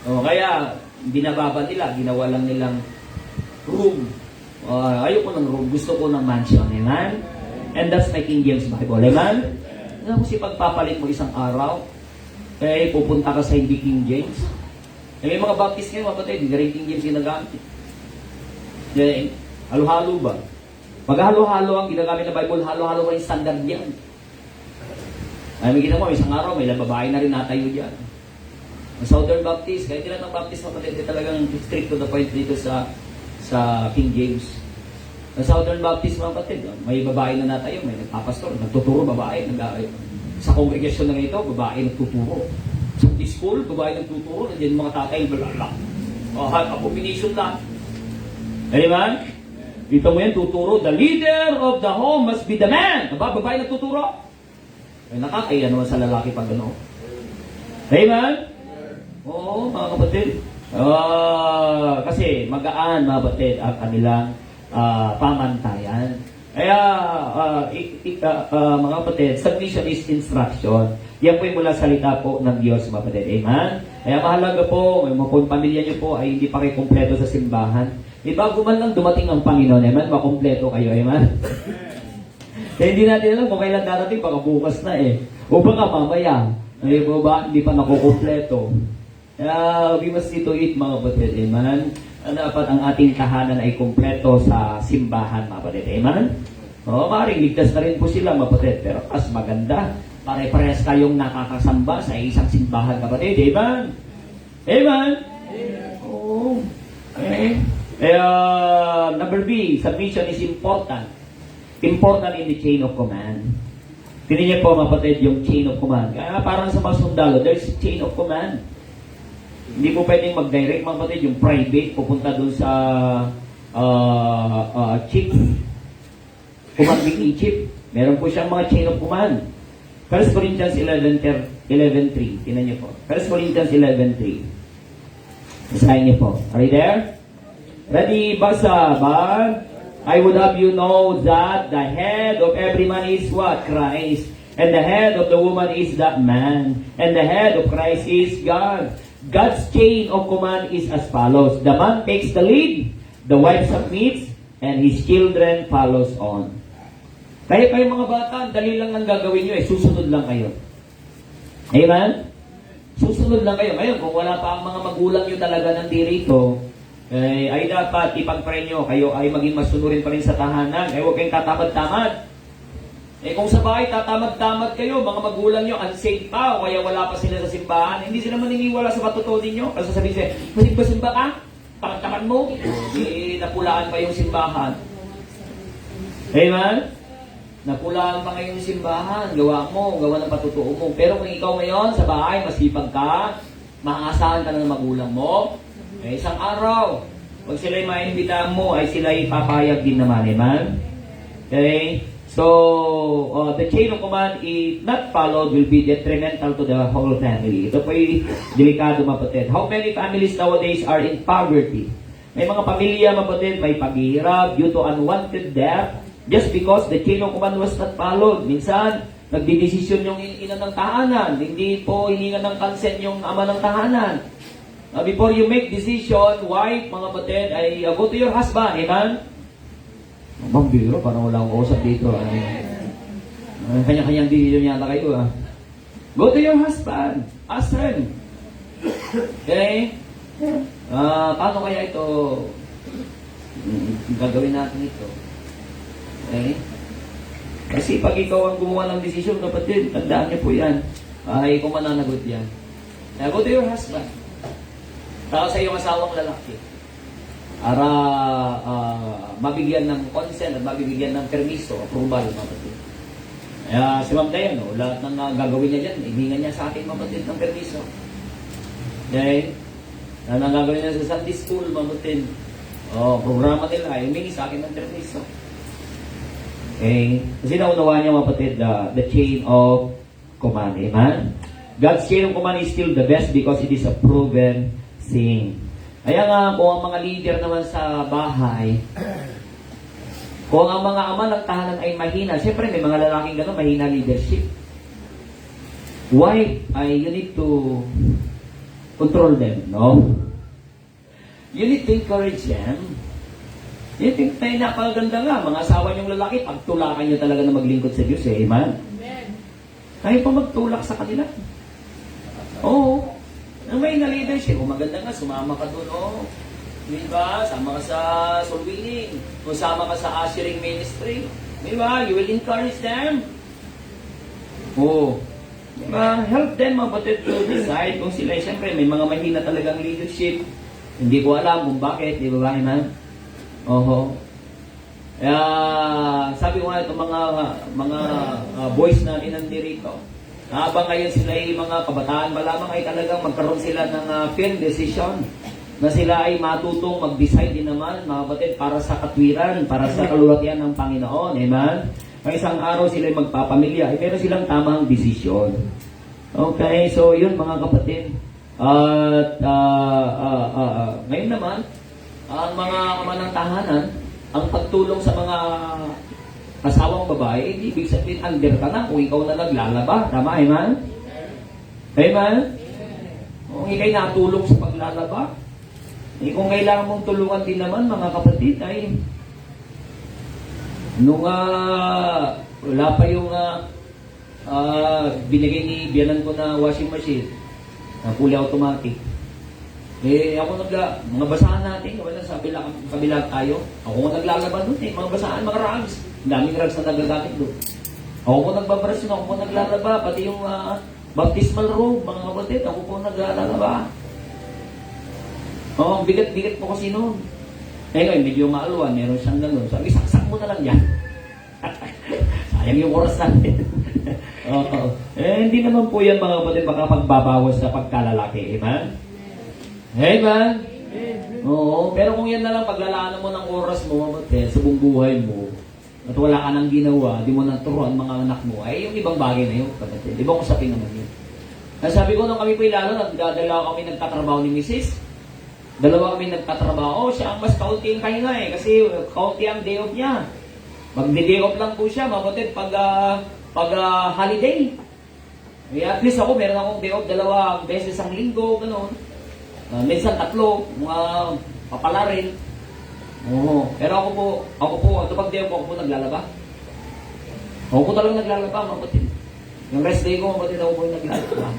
Kaya binababa nila, ginawa lang nilang room. Ayoko ng room, gusto ko ng mansion. Amen? And that's my King James Bible. Amen? Kasi pagpapalit mo isang araw, pupunta ka sa hindi King James. May mga Baptist ngayon, mga batid, hindi rin King James ginagamit. Halo-halo ba? Maghalo-halo ang ginagamit na Bible, halo-halo rin standard yan. May ginawa, isang araw, may babae na rin natayo dyan. Ang Southern Baptist, kahit ilan ng Baptist, mapatid, talagang strict to the point dito sa King James. Ang Southern Baptist, mapatid, may babae na natayo, may nagpapastor, nagtuturo, babae, sa congregation na ito, babae nagtuturo. Sa school, babae nagtuturo, nandiyan mga tatay, balala. Abomination lang. Amen? Dito mo yan, tuturo, the leader of the home must be the man. Babae nagtuturo. Nakakaya naman sa lalaki pag ano. Amen? Oo, mga kapatid. Kasi magaan, mga kapatid, ang kanilang pamantayan. Kaya, mga kapatid, submission is instruction. Yan po yung mula salita po ng Diyos, mga kapatid. Amen? Kaya mahalaga po, kung pamilya niyo po ay hindi pa kayo kumpleto sa simbahan, bago man lang dumating ang Panginoon, amen, makumpleto kayo, amen? Kaya hindi natin alam kung kailan darating, baka bukas na O baka mamaya. Ay po ba? Hindi pa nakukumpleto. Kaya we must see to it, mga kapatid. Amen? Dapat ang ating tahanan ay kumpleto sa simbahan, mga kapatid. Amen? O, maaaring ligtas na rin po sila, mga kapatid. Pero mas maganda, pare-parehas kayong nakakasamba sa isang simbahan, kapatid. Amen? Amen? Oo. Okay. Number B, submission is important. Important in the chain of command. Tingnan niyo po, mga kapatid, yung chain of command. Kaya parang sa mga sundalo, there's chain of command. Hindi po pwedeng mag-direct, mga kapatid, yung private, pupunta doon sa chief, commanding chief. Meron po siyang mga chain of command. 1 Corinthians 11:3. Tingnan niyo po. 1 Corinthians 11:3. Basahin niyo po. Are you there? Ready? Basa ba? I would have you know that the head of every man is what? Christ. And the head of the woman is that man. And the head of Christ is God. God's chain of command is as follows. The man takes the lead, the wife submits, and his children follows on. Kaya kayo mga bata, dali lang ang gagawin nyo, susunod lang kayo. Amen? Susunod lang kayo. Ngayon, kung wala pa ang mga magulang nyo talaga nandirito, ay dapat ipag-pray nyo, kayo ay maging masunurin pa rin sa tahanan. Huwag kayong tatamad-tamad. Kung sa bahay, tatamad-tamad kayo, mga magulang nyo, unsaved pa, o kaya wala pa sila sa simbahan, hindi sila maniniwala sa patutuo ninyo. Kasi sabihin sila, masimba-simba ka? Pagtaman mo? Napulaan pa yung simbahan. Amen? Napulaan pa ngayon yung simbahan, gawa ng patutuo mo. Pero kung ikaw ngayon sa bahay, masipag ka, maasahan ka na ng magulang mo, isang araw, pag sila'y maimbitahan mo, ay sila'y papayag din naman, amen? Okay? So, the chain of command, if not followed, will be detrimental to the whole family. Ito po yung delikado, mapatid. How many families nowadays are in poverty? May mga pamilya, mapatid, may paghihirap due to unwanted death, just because the chain of command was not followed. Minsan, nagdidesisyon yung ina ng tahanan. Hindi po hininga ng consent yung ama ng tahanan. Before you make decision, wife, mga kapatid, ay go to your husband. Amen? Bambiro, parang wala akong usap dito. Kanya-kanyang decision yata kayo. Go to your husband. Ask him. Okay? Paano kaya ito gagawin natin ito? Okay? Kasi pag ikaw ang gumawa ng decision, kapatid, tandaan niyo po yan. Ay, kung mananagot yan. Go to your husband. Tao sa iyong asawang lalaki. Para mabigyan ng consent at mabigyan ng permiso, approval, kapatid. Kaya si Ma'am Dayan, lahat ng gagawin niya dyan, ibingan niya sa akin, kapatid, ng permiso. Okay? Ang gagawin niya sa Sunday school, kapatid. Programa nila, ibingi sa akin ng permiso. Okay? Kasi naunawa niya, kapatid, the chain of command. Amen? God's chain of command is still the best because it is a proven thing. Kaya nga, kung ang mga leader naman sa bahay, kung ang mga ama ng tahanan ay mahina, siyempre may mga lalaking gano'n, mahina leadership. Why? You need to control them, no? You need to encourage them. You think na napakaganda nga, mga asawa niyong lalaki, pagtulakan niyo talaga na maglingkod sa Diyos, amen? Amen. Kayo pa magtulak sa kanila. Oo. May na leadership, maganda nga, sumama ka doon, diba? Sama ka sa soul winning, o sama ka sa ushering ministry, diba? You will encourage them. Diba? Help them, kapatid, to decide kung sila, siyempre, may mga mahina talagang leadership. Hindi ko alam kung bakit, di ba, man? Kaya, sabi ko nga, itong mga boys natin nandito, habang ngayon sila ay mga kabataan pa lamang ay talagang magkaroon sila ng firm decision na sila ay matutong mag-decide din naman, mga kapatid, para sa katwiran, para sa kalulatian ng Panginoon. Amen? Ang isang araw sila ay magpapamilya, ay meron silang tamang desisyon. Okay, so yun mga kapatid. At ngayon naman, ang mga ama ng tahanan, ang pagtulong sa mga asawang babae, hindi ibig sabihin under ka na kung ikaw na naglalaba. Tama, amen? Amen? Kung ikaw'y natulong sa paglalaba, kung kailangan mong tulungan din naman, mga kapatid, ay nung wala pa yung binigay ni biyanan ko na washing machine na fully automatic. Ako mga basahan natin, sa kabila tayo. Ako naglalaban doon mga basahan, mga rags. Daming rags na nagagamit doon. Ako po nagbabrush ako po naglalaba, pati yung baptismal robe, mga kapatid, ako po naglalaba. Bigat-bigat po kasi noon. Ngayon, medyo maaluan, meron siyang gano'n. Sabi, saksak mo na lang yan. Sayang yung oras natin. Hindi naman po yan mga kapatid makapagbabawas sa pagkalalaki. Amen? Amen? Oo, pero kung yan na lang paglalaanan mo ng oras mo, kapatid, sa buong buhay mo, at wala ka nang ginawa, di mo nang turuan mga anak mo, ay yung ibang bagay na yun, kapatid. Ibang usapin naman yun. Sabi ko nung kami po ilalo, nagdadalaw kami nagtatrabaho ni Mrs. Dalawa kami nagtatrabaho. Siya ang mas kaunti ang kahinga kasi kaunti ang day off niya. Magde-day off lang po siya, mapatid, pag holiday. At least ako, meron akong day off 2 beses ang linggo, gano'n. Minsan 3, mga papala rin. Pero ako po, pag day off ako po naglalaba. Ako po talagang naglalaba, mapatid. Yung rest day ko, mapatid, ako po yung naglalaba.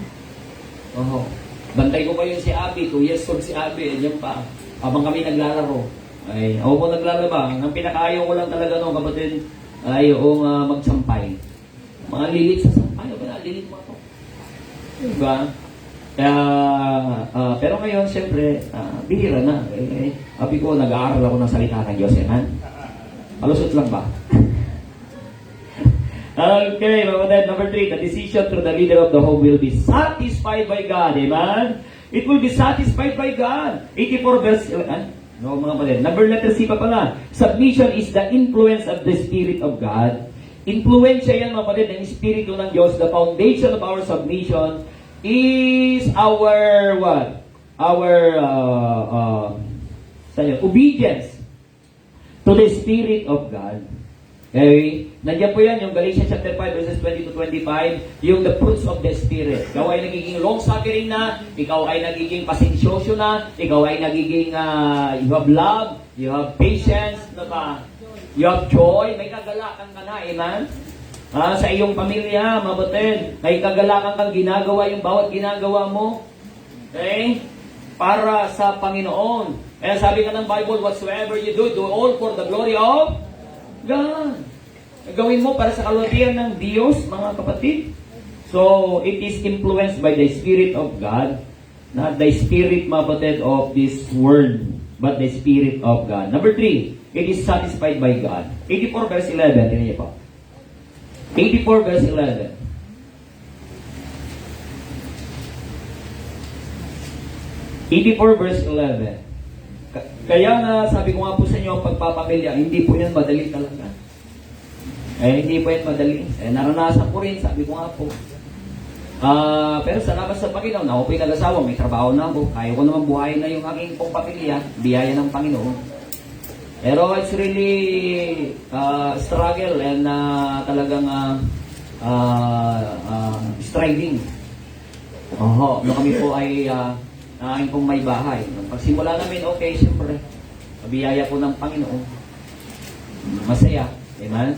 Bantay ko pa yun si Abby, 2 years old si Abby, yan pa. Habang kami naglalaro. Ay, ako po naglalaba. Ang pinakaayaw ko lang talaga nung kapatid, ay yung magsampay. Mga lilit sa sampay, lilit mo ako. Diba? Kaya, pero ngayon, siyempre, bihira na. Sabi ko, nag-aaral ako ng salita ng Diyos, man. Palusot lang ba? Okay, mga number 3, the decision through the leader of the home will be satisfied by God. Amen? It will be satisfied by God. 84 verse, no, mga kapatid. Letter C pa pala. Submission is the influence of the Spirit of God. Influensya yan, mga kapatid, ng Espiritu ng Diyos. The foundation of our submission is our, what? Our, obedience to the Spirit of God. Okay? Nandiyan po yan, yung Galatians chapter 5, verses 20 to 25, yung the fruits of the Spirit. Ikaw ay nagiging long-suffering na, ikaw ay nagiging pasensyoso na, ikaw ay nagiging, you have love, you have patience, you have joy, may kagalakan ka na, amen? Sa iyong pamilya, mabutin, may kagalakan kang ginagawa, yung bawat ginagawa mo, okay? Para sa Panginoon. Kaya sabi ka ng Bible, whatsoever you do, do all for the glory of God. Gawin mo para sa kalwatian ng Diyos, mga kapatid. So, it is influenced by the Spirit of God, not the Spirit, mga kapatid, of this world, but the Spirit of God. Number 3, it is satisfied by God. 84 verse 11, tingnan niyo po. 84 verse 11. Verse 11. Kaya na sabi ko nga po sa inyo, ang pagpapamilya, hindi po yan madali talaga. Hindi po yan madali. Naranasan ko rin, sabi ko nga po. Pero salamat sa Panginoon, ako po'y nag-asawa, may trabaho na ako. Kaya ko naman buhayin na yung aking pong pamilya, biyaya ng Panginoon. Pero it's really struggle and talagang striving. Nung kami po ay aking pong may bahay. Pagsimula namin, okay, siyempre, biyaya po ng Panginoon. Masaya. Amen?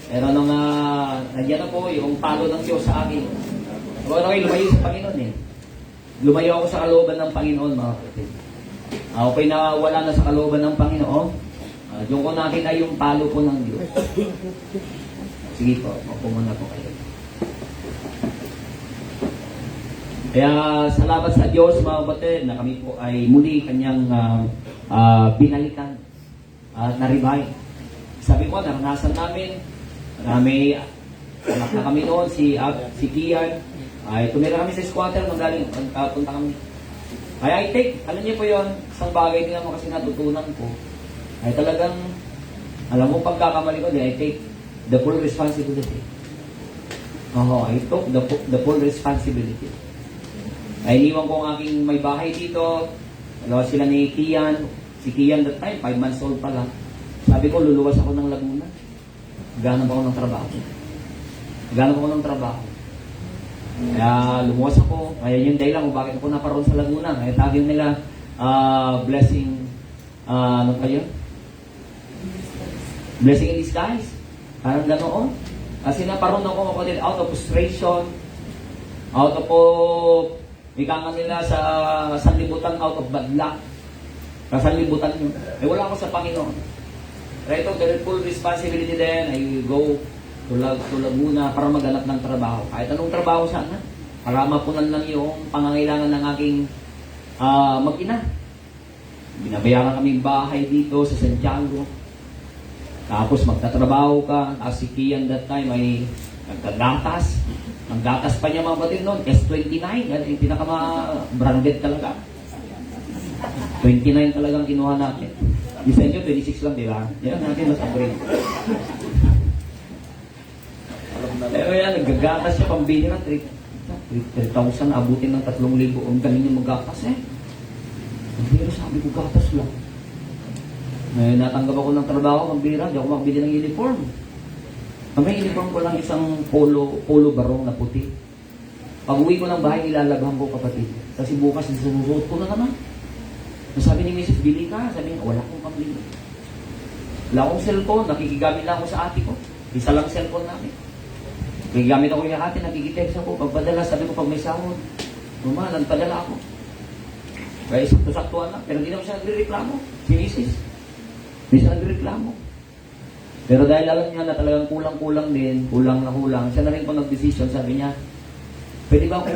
Pero nung nandiyan na po yung palo ng Diyos sa akin, ako ay lumayo sa Panginoon eh. Lumayo ako sa kalooban ng Panginoon, mga kapatid. Ako po'y nawala na sa kalooban ng Panginoon. Yung ko natin ay yung palo po ng Diyos. Sige po, muna po kayo. Kaya salamat sa Diyos, mga kapatid, na kami po ay muli kanyang binalikan at na-revive. Sabi ko, naranasan namin, marami, anak na kami noon, si Kian, ay tumira kami sa squatter, punta kami. Kaya I take, alam niyo po yun, isang bagay din naman kasi natutunan ko, ay talagang, alam mo, pagkakamali ko, I take the full responsibility. I took the full responsibility. Ay iniwan ko ang aking may bahay dito. Dalawa sila ni Kian. Si Kian that time, 5 months old pa lang. Sabi ko, luluwas ako ng Laguna. Ganap ako ng trabaho. Kaya lumuwas ako. Kaya yung dahilan kung bakit ako naparoon sa Laguna. Kaya tawag nila blessing, ano pa yun? Blessing in disguise. Parang ganoon. Kasi naparoon ako mga kapatid, out of frustration, out of, ika nga nila sa sanlibutan, out of bad luck. Sa sanlibutan yun. Eh wala ako sa Panginoon. Right, the full responsibility din, I go to Laguna para maghanap ng trabaho. Kahit anong trabaho sana, para mapunan lang yung pangangailangan ng aking mag-ina. Binabayaran kami bahay dito sa Santiago. Tapos magtatrabaho ka, as si Kian that time ay nagkagatas. Ang gatas pa niya mga batid noon, S29, yan yung pinaka-branded talaga. 29 talagang kinuha natin. Di sa inyo, 26 lang, di ba? Yan natin mas upgrade. Pero yan, naggagatas siya, pambihira, 3,000, abutin ng 3,000. Ang galing yung maggatas eh. Pero sabi ko, gatas lang. Ngayon, natanggap ako ng trabaho, pambihira, di ako makabili ng uniform. May uniform ko lang isang polo barong na puti. Pag uwi ko ng bahay, ilalabhan ko kapatid. Kasi bukas, susuot ko na naman. Sabi ni Mrs. Billy ka, sabi niya, wala akong pambili. Wala akong cellphone, nakikigamit lang ako sa ate ko. Isa lang cellphone namin. Nakikigamit ako yung ate, nakikitext ako. Pagpadala, sabi ko pag may sahod, Mama, nagpadala ako. Kaya sakto-saktuan lang. Pero hindi naman siya nagre-reklamo. Si Mrs. Hindi siya nagre-reklamo. Pero dahil alam niya na talagang kulang-kulang din, kulang na kulang, siya na rin po nag-decision, sabi niya, pwede ba ako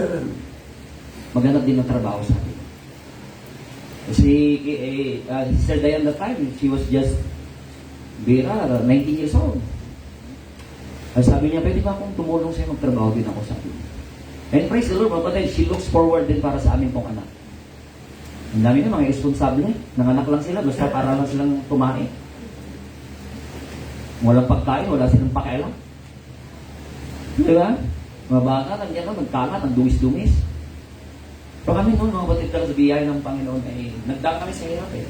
maghanap din ng trabaho sa akin? Si Sister Diane that time, she was just 19 years old. Sabi niya, pwede ba akong tumulong sa'yo magtrabaho din ako sa akin? And praise the Lord, mga patay, she looks forward din para sa amin pong anak. Ang dami na mga responsable, nanganak lang sila, basta para lang silang tumae. Walang pagkain, wala silang pakialam. Di ba? Mga bata, nandiyan na, nagkalat, nagdumis-dumis. Pero kami noon, mga batid talaga sa biyaya ng Panginoon, ay nagdaan kami sa hirap eh.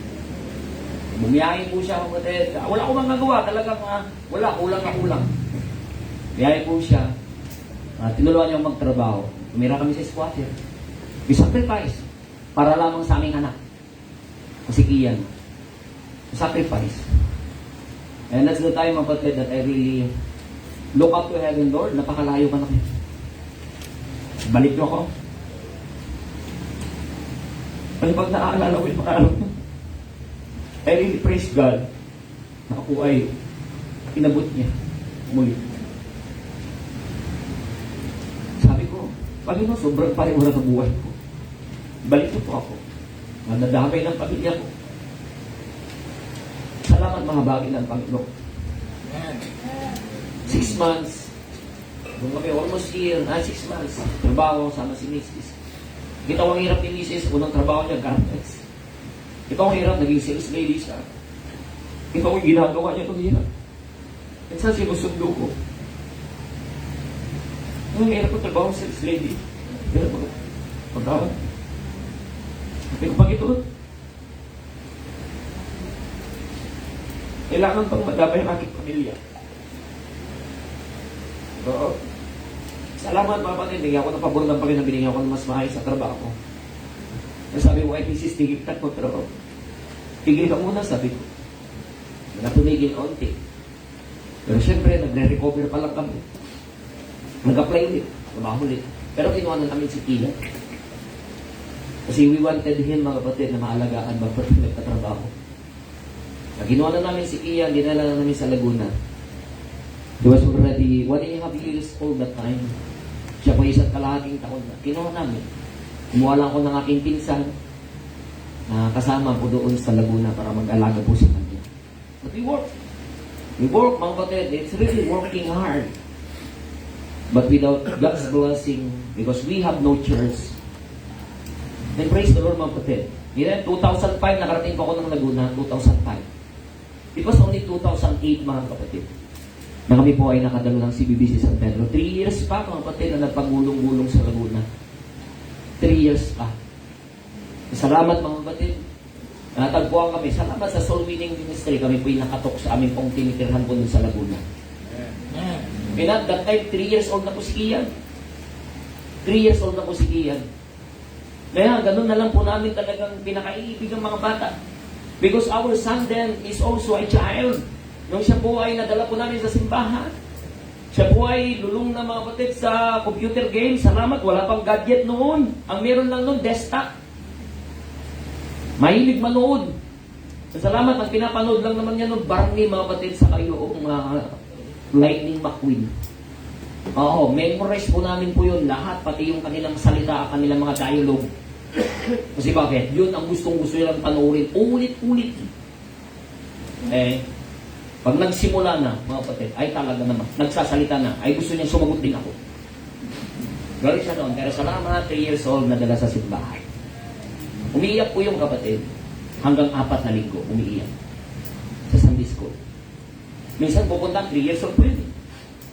Bumiyahin po siya, mga batid. Wala ko mang nagawa, talagang wala, kulang na kulang. Bumiyahin po siya. Tinuluan niya magtrabaho. Tumira kami sa squatter. We sacrifice para lamang sa aming anak. Kasi Kian. Sacrifice. And that's the time, mga batid, that I really look up to heaven, Lord. Napakalayo ka na kayo. Balik niyo ako. Kasi pag naaalala ko yung mga alam ko, I really praise God na ako ay inabot niya muli. Sabi ko, Panginoon, sobrang pariwara sa buhay ko. Balik niyo po ako. Nadamay ng pamilya ko. Salamat mga bagay ng Panginoon. 6 months, kung kami almost year, 6 months, trabaho sama si Mrs. Kita ko ang hirap ni Mrs. Unang trabaho niya, garments. Kita ko ang hirap, naging sales lady siya. Kita ko yung ginagawa niya itong hirap. Minsan sinusundo ko. Ang hirap ko trabaho sales lady. Hirap ko. Pagkawan. Sabi ko, pag ito, kailangan pang madamay ang aking pamilya. Oo. Salamat mga kapatid, bigyan ko ng pabor ng Panginoon, binigyan ko ng mas maayos sa trabaho ko. Sabi ko, ay thesis, tigil ka ko trabaho. Tigil ka muna, sabi ko. Natumigil kaunti. Pero syempre, nagre-recover pa lang kami. Nag-apply ulit, trabaho ulit. Pero kinuha na namin si Kila. Kasi we wanted him, mga kapatid, na maalagaan ba pati nagtatrabaho. Ginawa na namin si Kian, dinala na namin sa Laguna. He was already 1.5 years old that time. Siya po isang kalahating taon na. Kinuha namin. Kumuha lang ako ng aking pinsan na kasama po doon sa Laguna para mag-alaga po sa kanya. But we work. We work, mga kapatid. It's really working hard. But without God's blessing, because we have no church, then praise the Lord, mga kapatid. Then 2005, nakarating po ako ng Laguna, 2005. It was only 2008, mga kapatid, na kami po ay nakadalo ng CBBC San Pedro. 3 years pa, mga kapatid, na nagpagulong-gulong sa Laguna. 3 years pa. Salamat, mga kapatid. Natagpuan kami. Salamat sa Soul Winning Ministry. Kami po yung nakatok sa aming pong tinitirhan po dun sa Laguna. And at that time, 3 years old na po si Kian. 3 years old na po si Kian. Kaya, ganun na lang po namin talagang pinakaiibig ang mga bata. Because our son then is also a child. Nung siya po ay nadala po namin sa simbahan, Siya po ay lulong na mga kapatid sa computer game. Salamat, wala pang gadget noon. Ang meron lang noon, desktop. Mahilig manood. Salamat, ang pinapanood lang naman niya noon, Barney mga kapatid sa kayo, Lightning McQueen. Oo, memorize po namin po yun lahat, pati yung kanilang salita, kanilang mga dialogue. Kasi bakit? Yun ang gustong-gusto nilang panoorin. Ulit-ulit. Pag nagsimula na, mga kapatid, ay talaga naman, nagsasalita na, ay gusto niya sumagot din ako. Galing siya doon, pero salamat, 3 years old, nadala sa simbahan. Umiiyak po yung kapatid, hanggang 4 na linggo, umiiyak. Sa Sunday school. Minsan pupunta, 3 years old po yun.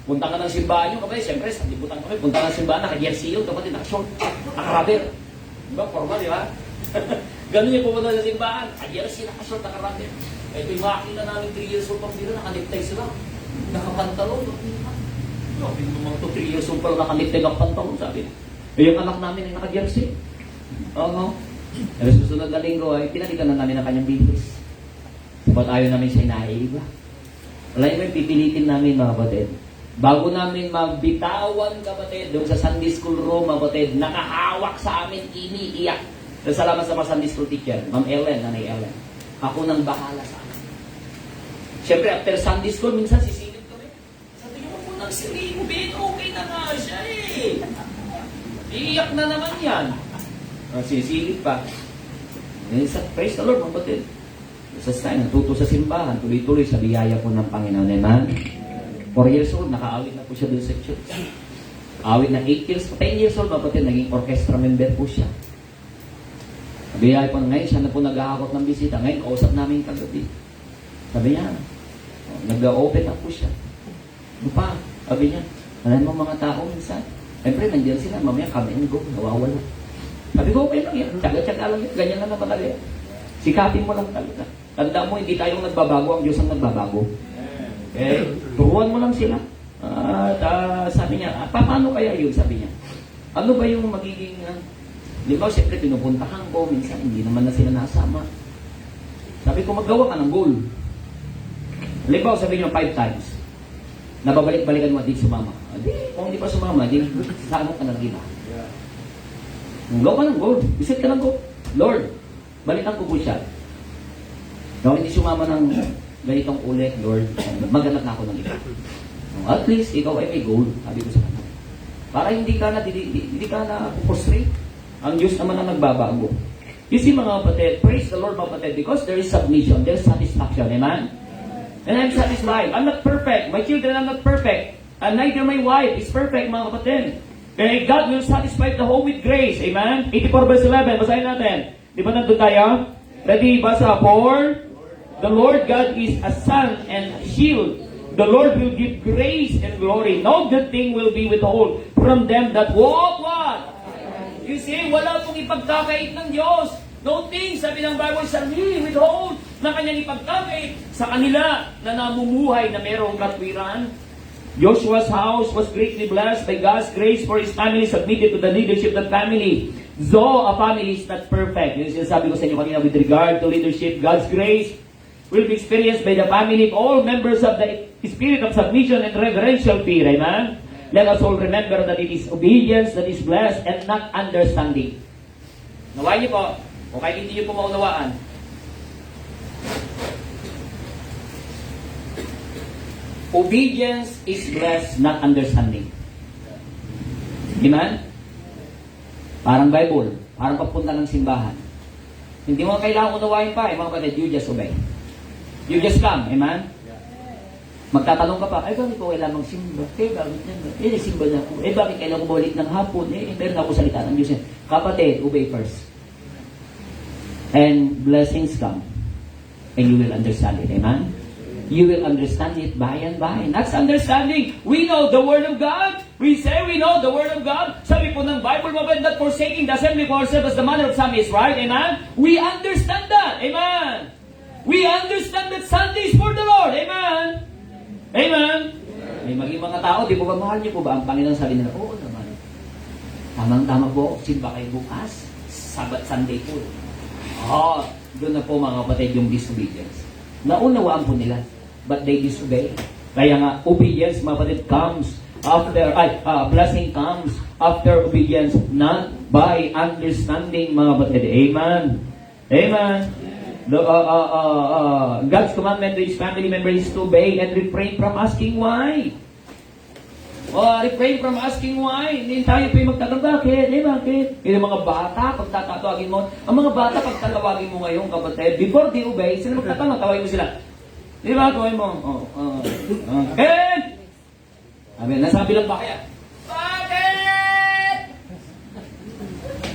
Punta ka ng simbahan yung kapatid, siyempre, sa libutan kami, punta ka ng simbahan, naka-jersey yung kapatid, naka-short, naka-rubber. Diba, formal, di ba? Ganun yung pupunta sa simbahan, naka-jersey, naka-short, naka-rubber. Ito yung makina namin 3 years old pang dito, naka-necktie sila. Nakapantalon. Sabi mo mga 3 years old pala naka-necktie ang pantalon, sabi. Yung anak namin ay naka-jersey. Oo. Pero susunod na linggo ay pinalikan na namin ang kanyang bihis. Sapat ayaw namin siya inaiiba. Wala yung pipilitin namin mga kapatid. Bago namin magbitawan kapatid, doon sa Sunday School room mga kapatid, nakahawak sa amin, iniiyak. Salamat sa mga Sunday School teacher, Ma'am Ellen, Nanay Ellen. Ako nang bahala sa akin. Siyempre, after Sunday School, minsan sisilip kami. Sabi niyo po, nagsilipin, okay na nga siya eh. Iiyak na naman yan. Sisilip pa. Praise the Lord, mga batid. Sa tayo, natuto sa simbahan, tuloy-tuloy sa biyaya po ng Panginoon. Amen? 4 years old, nakaawit na po siya doon sa church. Awit na 8 years, 10 years old, mga batid, naging orchestra member po siya. Biyaya po ngayon, siya na po naghahakot ng bisita. Ngayon, kausap namin kagabi. Sabi niya, nag-open up po siya. Ano pa? Sabi niya, alam mo mga tao minsan. Siyempre, nandiyan sila, mamaya kami and go, nawawala. Sabi ko, okay lang yan. Tsaga-tsaga lang yan. Ganyan na naman talaga yan. Sikapin mo lang talaga. Tanda mo, hindi tayong nagbabago, ang Diyos ang nagbabago. Turuan mo lang sila. At sabi niya, paano kaya yun? Sabi niya, ano ba yung magiging... Di ba, siyempre, pinupuntahan ko, minsan, hindi naman na sila nasama. Sabi ko, maggawa ka ng goal. Halimbawa, sabi niyo 5 times. Nababalik-balikan mo, di sumama. Di, kung hindi pa sumama, di, saan mo ka na gina. Gawa ka ng goal. Isit ka ng goal. Lord, balikan ko po siya. Kung hindi sumama ng ganitong ulit, Lord, maghanap na ako ng iba. At least, ikaw ay may goal. Sabi ko sa kanya. Para hindi ka na frustrate. Ang Diyos naman ang nagbabago. You see mga kapatid, praise the Lord mga kapatid, because there is submission, there is satisfaction, amen? And I'm satisfied. I'm not perfect. My children are not perfect. And neither my wife is perfect mga kapatid. Okay, God will satisfy the whole with grace, amen? 84 verse 11, basahin natin. Di ba nandun tayo? Ready, basa. For the Lord God is a sun and a shield. The Lord will give grace and glory. No good thing will be withheld from them that walk what? You see, wala pong ipagkakait ng Diyos. No thing, sabi ng Bible, shall He withhold na kanyang ipagkakait sa kanila na namumuhay na mayroong katwiran. Joshua's house was greatly blessed by God's grace for his family submitted to the leadership of the family. Though a family is not perfect. Yun yung sinasabi ko sa inyo kanina with regard to leadership, God's grace will be experienced by the family of all members of the spirit of submission and reverential fear. Amen? Let us all remember that it is obedience that is blessed and not understanding. Nawain niyo po, o kahit hindi niyo po maunawaan. Obedience is blessed, not understanding. Amen? Parang Bible, parang papunta ng simbahan. Hindi mo kailangan unawain pa, mga kapatid, you just obey. You just come, amen? Magtatanong ka pa, ay bakit ko kailangan magsimba? Bakit yan? Simba na ako. Bakit kailangan ko balik ng hapon? Meron ako salita ng Diyos. Kapatid, obey first. And blessings come. And you will understand it. Amen? You will understand it by and by. That's understanding. We know the Word of God. We say we know the Word of God. Sabi po ng Bible, not forsaking the assembly of ourselves as the manner of some is, right? Amen? We understand that. Amen? We understand that Sunday is for the Lord. Amen? Amen? May maging mga tao, di po ba mahal niyo po ba ang Panginoon? Sabi nila, oo naman. Tamang-tama po, simba kayo bukas. Sabat Sunday po. Doon na po mga kapatid yung disobedience. Naunawaan po nila, but they disobey. Kaya nga, obedience, mga kapatid, comes after, blessing comes after obedience, not by understanding, mga kapatid. Amen. Amen. God's commandment to His family members is to obey and refrain from asking why. Refrain from asking why. Hindi tayo po yung magtatanong, bakit? Bakit? Yung mga bata, pag tatawagin mo, ang mga bata, pag tatawagin mo ngayon, kapatid, before they obey, sila magtatanong, tawagin mo sila. Di ba? Tawagin mo. Bakit? Nasabi lang ba kaya? Bakit?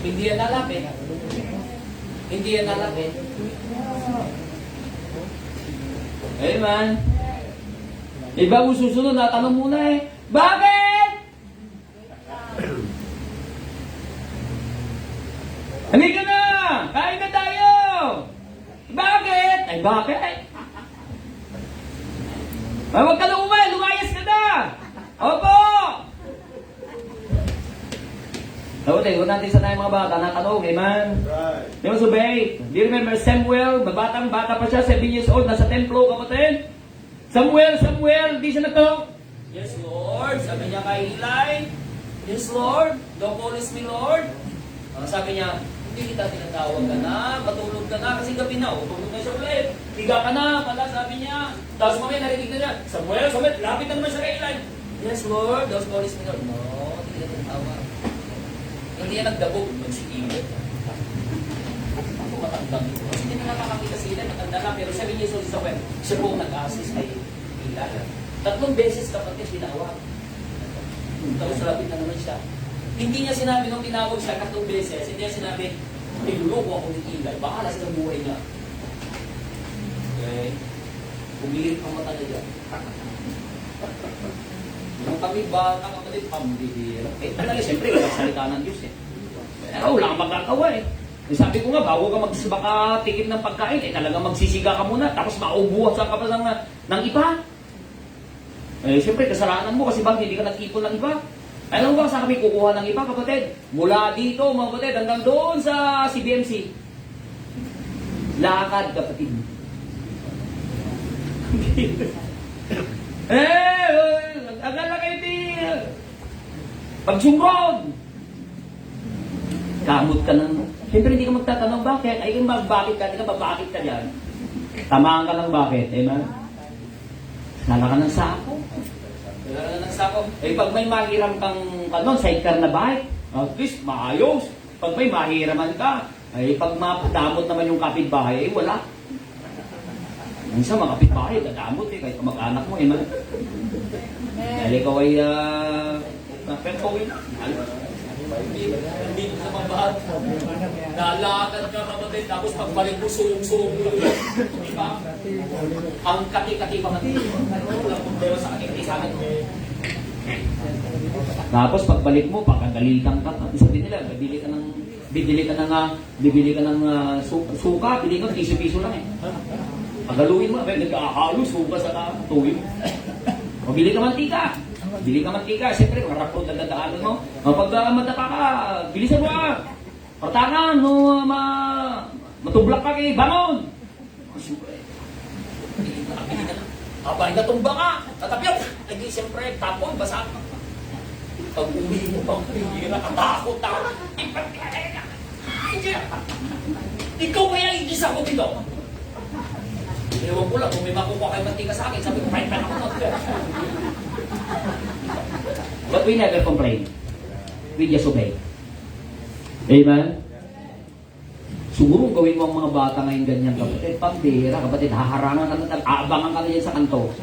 Hindi yan nalapit. Hindi yan nalapit. Amen. Iba kung susunod, natanong muna bakit? Halika na! Kain na tayo! Bakit? Bakit? Huwag ka na lumayas ka na! Opo! Huwag natin sanayin mga bata, natanong, amen? Right. Di ba subay? Do you remember Samuel? Batang-bata pa siya, 7 years old, nasa templo, kapatid. Samuel, di siya nagtanong. Yes, Lord. Sabi niya kay Eli, yes, Lord. Don't call me Lord. Sabi niya, hindi kita tinatawag ka na, matulog ka na, kasi gabi na, tulog na siya ulit. Higa ka na, pala, sabi niya. Tapos mamaya narinig na niya, Samuel, lapit na naman siya kay Eli. Yes, Lord. Don't call me Lord. No, hindi kita tinatawag. Hindi yan nagdabog, magsikilit. Ako matandang ito. Kasi hindi na nakakakita sila, matanda na, pero 7 years old si Samuel. Siya po nag-assist kay Eli. 3 beses kapatid tinawag. Tapos lapit na naman siya. Hindi niya sinabi nung tinawag siya 3 beses, hindi niya sinabi, niluloko ako ni Eli, bahala sa buhay niya. Okay? Umirit ang mata niya dyan. Yung kami ba, kapatid, pambibira. Talaga, siyempre, wala salita ng Diyos Pero wala kang magkakawa Sabi ko nga, bago ka baka tikim ng pagkain, talaga magsisiga ka muna, tapos maubuhat ka pa ng iba. Siyempre, kasalanan mo kasi bakit hindi ka nag-ipon ng iba? Alam mo ba saan kami kukuha ng iba, kapatid? Mula dito, mga kapatid, hanggang doon sa CBMC. Lakad, kapatid. Agala kayo pagsungrod. Kamot ka ng... Siyempre, hindi ka magtatanong bakit. Ay, bakit ka? Hindi ka babakit ka dyan. Tamaan ka ng bakit. Amen? Lala ka ng sako. Pag may mahiram kang sidecar na bike, at least maayos. Pag may mahiraman ka, pag mapadamot naman yung kapitbahay, wala. Minsan mga kapitbahay, dadamot kahit mag-anak mo, dahil ikaw ay, pero hindi ko sa pambahat. Nalakad ka, kapatid, tapos pagbalik mo, suyong-suyong mo. Di ba? Ang kati-kati pa natin. Walang problema sa kati-kati sa akin. Tapos pagbalik mo, pagkagalitan ka. Sabi nila, bibili ka ng suka, bili ka, piso-piso lang Pagaluin mo, nagkakahalo, suka sa tuwing. O bili ka mantika. Siyempre, marapod na dadaanan mo. Pag matapa ka, bilisan mo Partangan, matublak ka bangon. Siyempre, abay natumba ka, tatapyok. Lagi siyempre, tapon, basa ka. Pag uwi mo pang pihira, katakot ako. Ikaw kaya igis ako dito. Ewan ko lang, kung may makukuha kayo mantika sa akin, sabi ko, fine ako na. But we never complain. We just obey. Amen? Siguro gawin mo ang mga bata ngayon ganyan, kapatid. Pambira, kapatid, haharangan ka na, aabangan ka na yan sa kanto.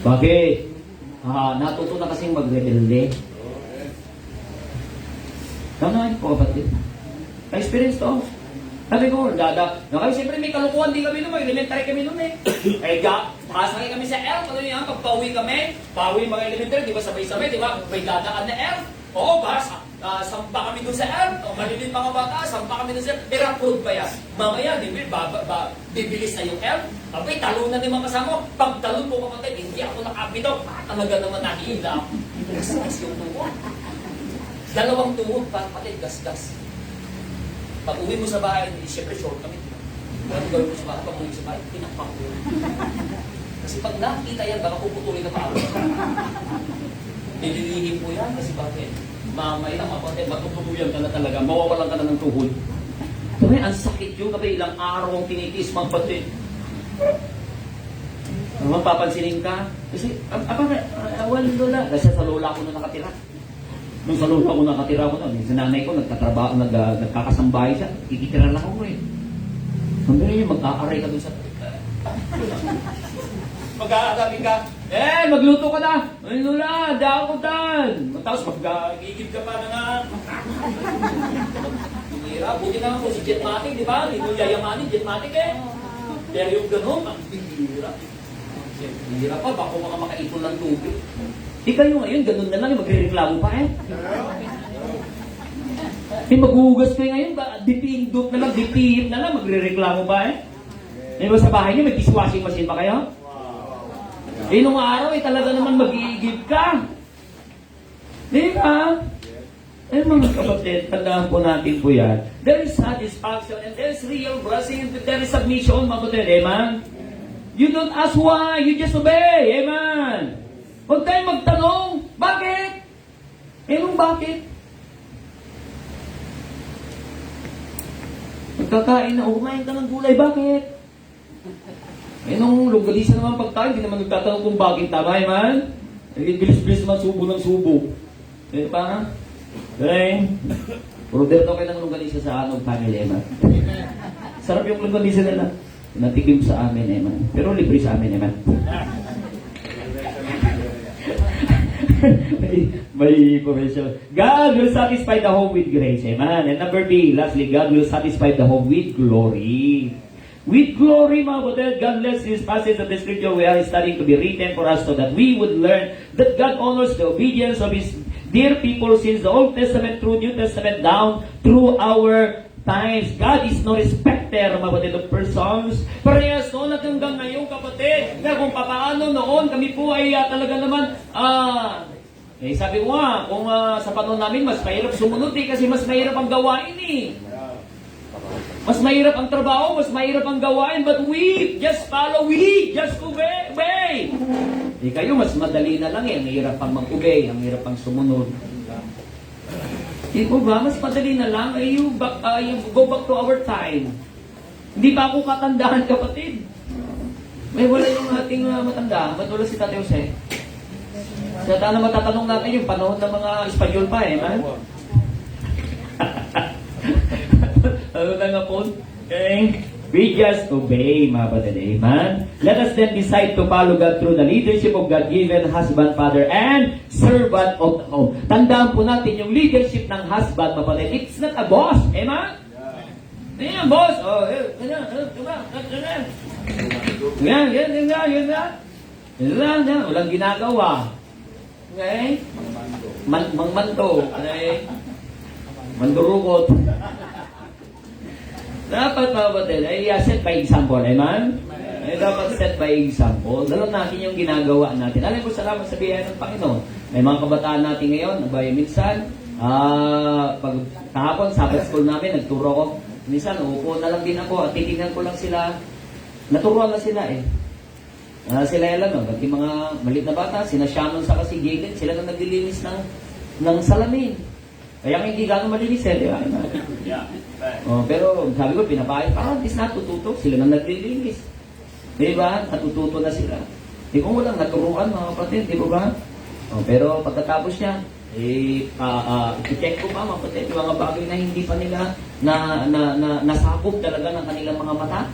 Bakit? Natuto na kasing magrebelde. Tama po, kapatid. Na-experience to. Sabi ko, kayo siyempre may kalukuhan din kami nun, elementary kami nun pakasakay kami sa elf, pag pauwi kami, mga elementary, di ba sabay-sabay, di ba? May dadaan na elf. Oo, sampa kami dun sa elf. Malilin mga bata, sampa kami dun sa elf. Pero approve pa yan. Mamaya, bibilis na yung elf. Abay, talunan yung mga kasama. Pag talon mo kapatid, hindi ako nakapito. Talaga naman nahihila. Gas yung tuhod. 2 tuhod pa, kapatid, gas-gas. Pag uwi mo sa bahay, siyempre short kami. Ano gawin mo sa bahay? Pag uwi sa bahay, pinakpak ko. Kasi pag nakita yan, baka puputulin ka pa ako. Nililihim mo yan kasi bakit? Mamay lang kapatid, matutuluyan ka na talaga, mawawalan ka na ng tuhod. Sabi, ang sakit yun, kapag ilang araw ang tinitis, magpatid. Mapapansinin ka, kasi, lola, kasi sa lola ko na nakatira. Nung sa lola ko nakatira ko na, sa nanay ko, nagtatrabaho, nagkakasambahay siya, kikitira lang ako eh. Sabi niya, mag-aaray ka dun sa... Mag-aarami ka, magluto ka na! Ay, lola, dakutan! Tapos mag-gigib ka pa na nga. Hira, buti naman po si Jetmatic, di ba? Hindi mo yayamanin, Jetmatic eh. Pero yung gano'n, ang hira. Hira pa, baka mga makaipon ng tubig. Di kayo ngayon, gano'n na lang, magre-reklamo pa eh. Maghuhugas kayo ngayon, dipindot na lang, dipihip na lang, magre-reklamo pa eh. Di ba sa bahay niyo, may dishwashing machine pa kayo? Nung araw, talaga naman mag-iigib ka. Di ba? Mga kapatid, tandaan po natin po yan. There is satisfaction and there is real blessing and there is submission, mga kapatid. Amen? You don't ask why, you just obey. Amen? Huwag tayong magtanong, bakit? Bakit? Magkakain na, kumain ka ng gulay, bakit? Nung longganisa naman pagkain, hindi naman nagtatanong kung bakit tama, man. Bilis-bilis naman subo ng subo. Pa? Okay? Order daw kayo ng longganisa sa anong family, man. Sarap yung longganisa nila. Natikim sa amin, man. Pero libre sa amin, man. may information. God will satisfy the home with grace, amen. And number B, lastly, God will satisfy the home with glory. With glory, mga kapatid, God bless this passage of the scripture we are studying to be written for us so that we would learn that God honors the obedience of His dear people since the Old Testament through New Testament down through our times. God is no respecter, mga kapatid, of persons. Parehas noon at hanggang ngayon, kapatid, na kung papaano noon kami po ay talaga naman, sabi ko nga, kung sa panahon namin, mas mahirap sumunod kasi mas mahirap ang gawain eh. Mas mahirap ang trabaho, mas mahirap ang gawain, but we just follow, we just obey. Kayo, mas madali na lang eh. Ang hirap pang mag-obey, ang hirap pang sumunod. Ko ba? Mas madali na lang. You go back to our time. Hindi pa ako katandaan, kapatid. Wala yung ating matanda. Ba't wala si Tate Jose? Sa na matatanong natin yung panahon ng mga Espanyol pa eh, man? Ano na nga po? Okay? We just obey, mga kapatid. Amen? Let us then decide to follow God through the leadership of God-given husband, father, and servant of the home. Tandaan po natin yung leadership ng husband, mga kapatid. It's not a boss. Amen? Yan, boss. Yan. Walang ginagawa. Okay? Mangmanto. Okay? Mandurukot. Dapat, mga kapatid, ay set by example, amen? Ay dapat set by example. Dalam natin yung ginagawa natin. Alam ko, salamat sa biyaya ng Panginoon. May mga kabataan natin ngayon, nabaya minsan, pag kahapon, Sabbath school namin, nagturo ko. Minsan, uupo na lang din ako at titignan ko lang sila. Naturuan na sila eh. Sila alam, no? Ba't yung mga maliit na bata, sina Shannon sa kasi Gaten, sila na naglilinis ng salamin. Kaya hindi gano'ng malinis eh, di ba? Pero sabi ko, pinapayag, at least natututo. Sila na naglilinis. Di ba? Natututo na sila. Di ko walang naturuan, mga kapatid, di ba? Pero pagkatapos niya, i-check ko pa, mga kapatid, yung mga bagay na hindi pa nila nasakop talaga ng kanilang mga mata.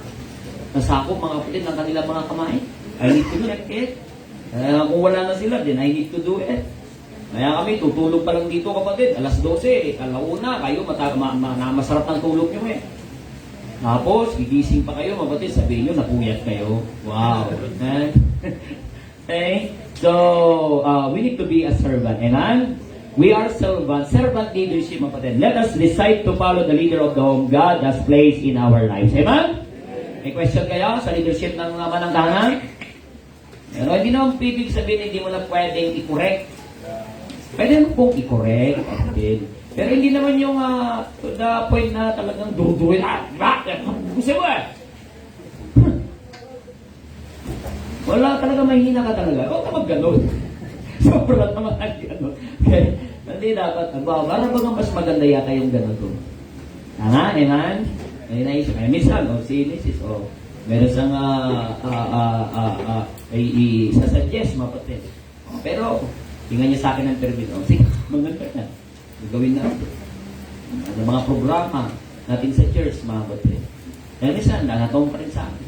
Nasakop, mga kapatid, ng kanilang mga kamay. I need to check it. Kung wala na sila, then I need to do it. Kaya kami, tutulog pa lang dito, kapatid. Alas 12, alauna, kayo, masarap ng tulog nyo eh. Tapos, gigising pa kayo, kapatid, sabihin nyo, napuyat kayo. Wow. Okay? So, we need to be a servant. Amen? We are servant leadership, kapatid. Let us decide to follow the leader of the home God has placed in our lives. Amen? May question kayo sa leadership ng mananggahan? Pero hindi naman pibig sabihin, hindi mo na pwedeng i-correct. Pwede mo pong i-correct, kapatid. Pero hindi naman yung to the point na talagang duduin, gusto mo eh. Wala talaga, mahina ka talaga. Huwag ka mag-ganon. Sobrang naman ang ganon. Okay? Hindi dapat, para bagang mas maganda yata yung ganon to. Tama, amen? May naisip. Ay, minsan, si Mrs. Meron siyang isasuggest, mapatid. Pero, tingnan niya sa akin ng termino. Sige, maganda na. Gagawin natin. Ano mga programa natin sa church, mga kapatid. Kaya minsan, nangatong pa rin sa akin.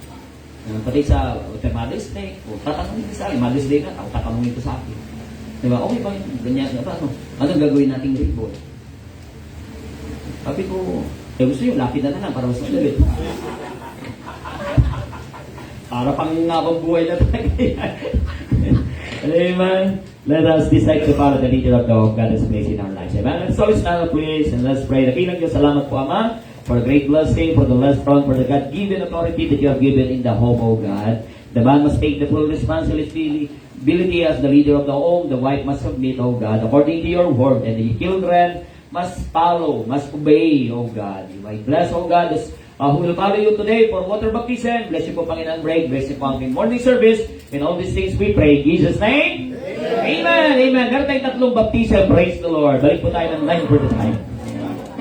Pati sa Mother's Day, tatanungin sa akin, Mother's Day na, tatanungin ko sa akin. Diba? Okay ba yun? Ganyan, anong gagawin nating ribbon? Sabi ko, gusto nyo, lapid na lang para mas madali. Para pang ngabang buhay na talaga yan. Amen. Let us decide to follow the leader of God has placed in our lives. Amen. Let's always stand up, please, and let's pray. Nakilang Diyos, salamat po, Ama, for the great blessing, for the last front, for the God-given authority that you have given in the home, O God. The man must take the full responsibility as the leader of the home. The wife must submit, O God, according to your word. And the children must follow, must obey, O God. You might bless, O God, who will follow you today for water baptism. Bless you po, Panginoon break. Bless you po ang morning service. In all these things we pray. In Jesus' name. Amen. Amen. Meron tayong tatlong baptism. Praise the Lord. Balik po tayo ng 9 for the time.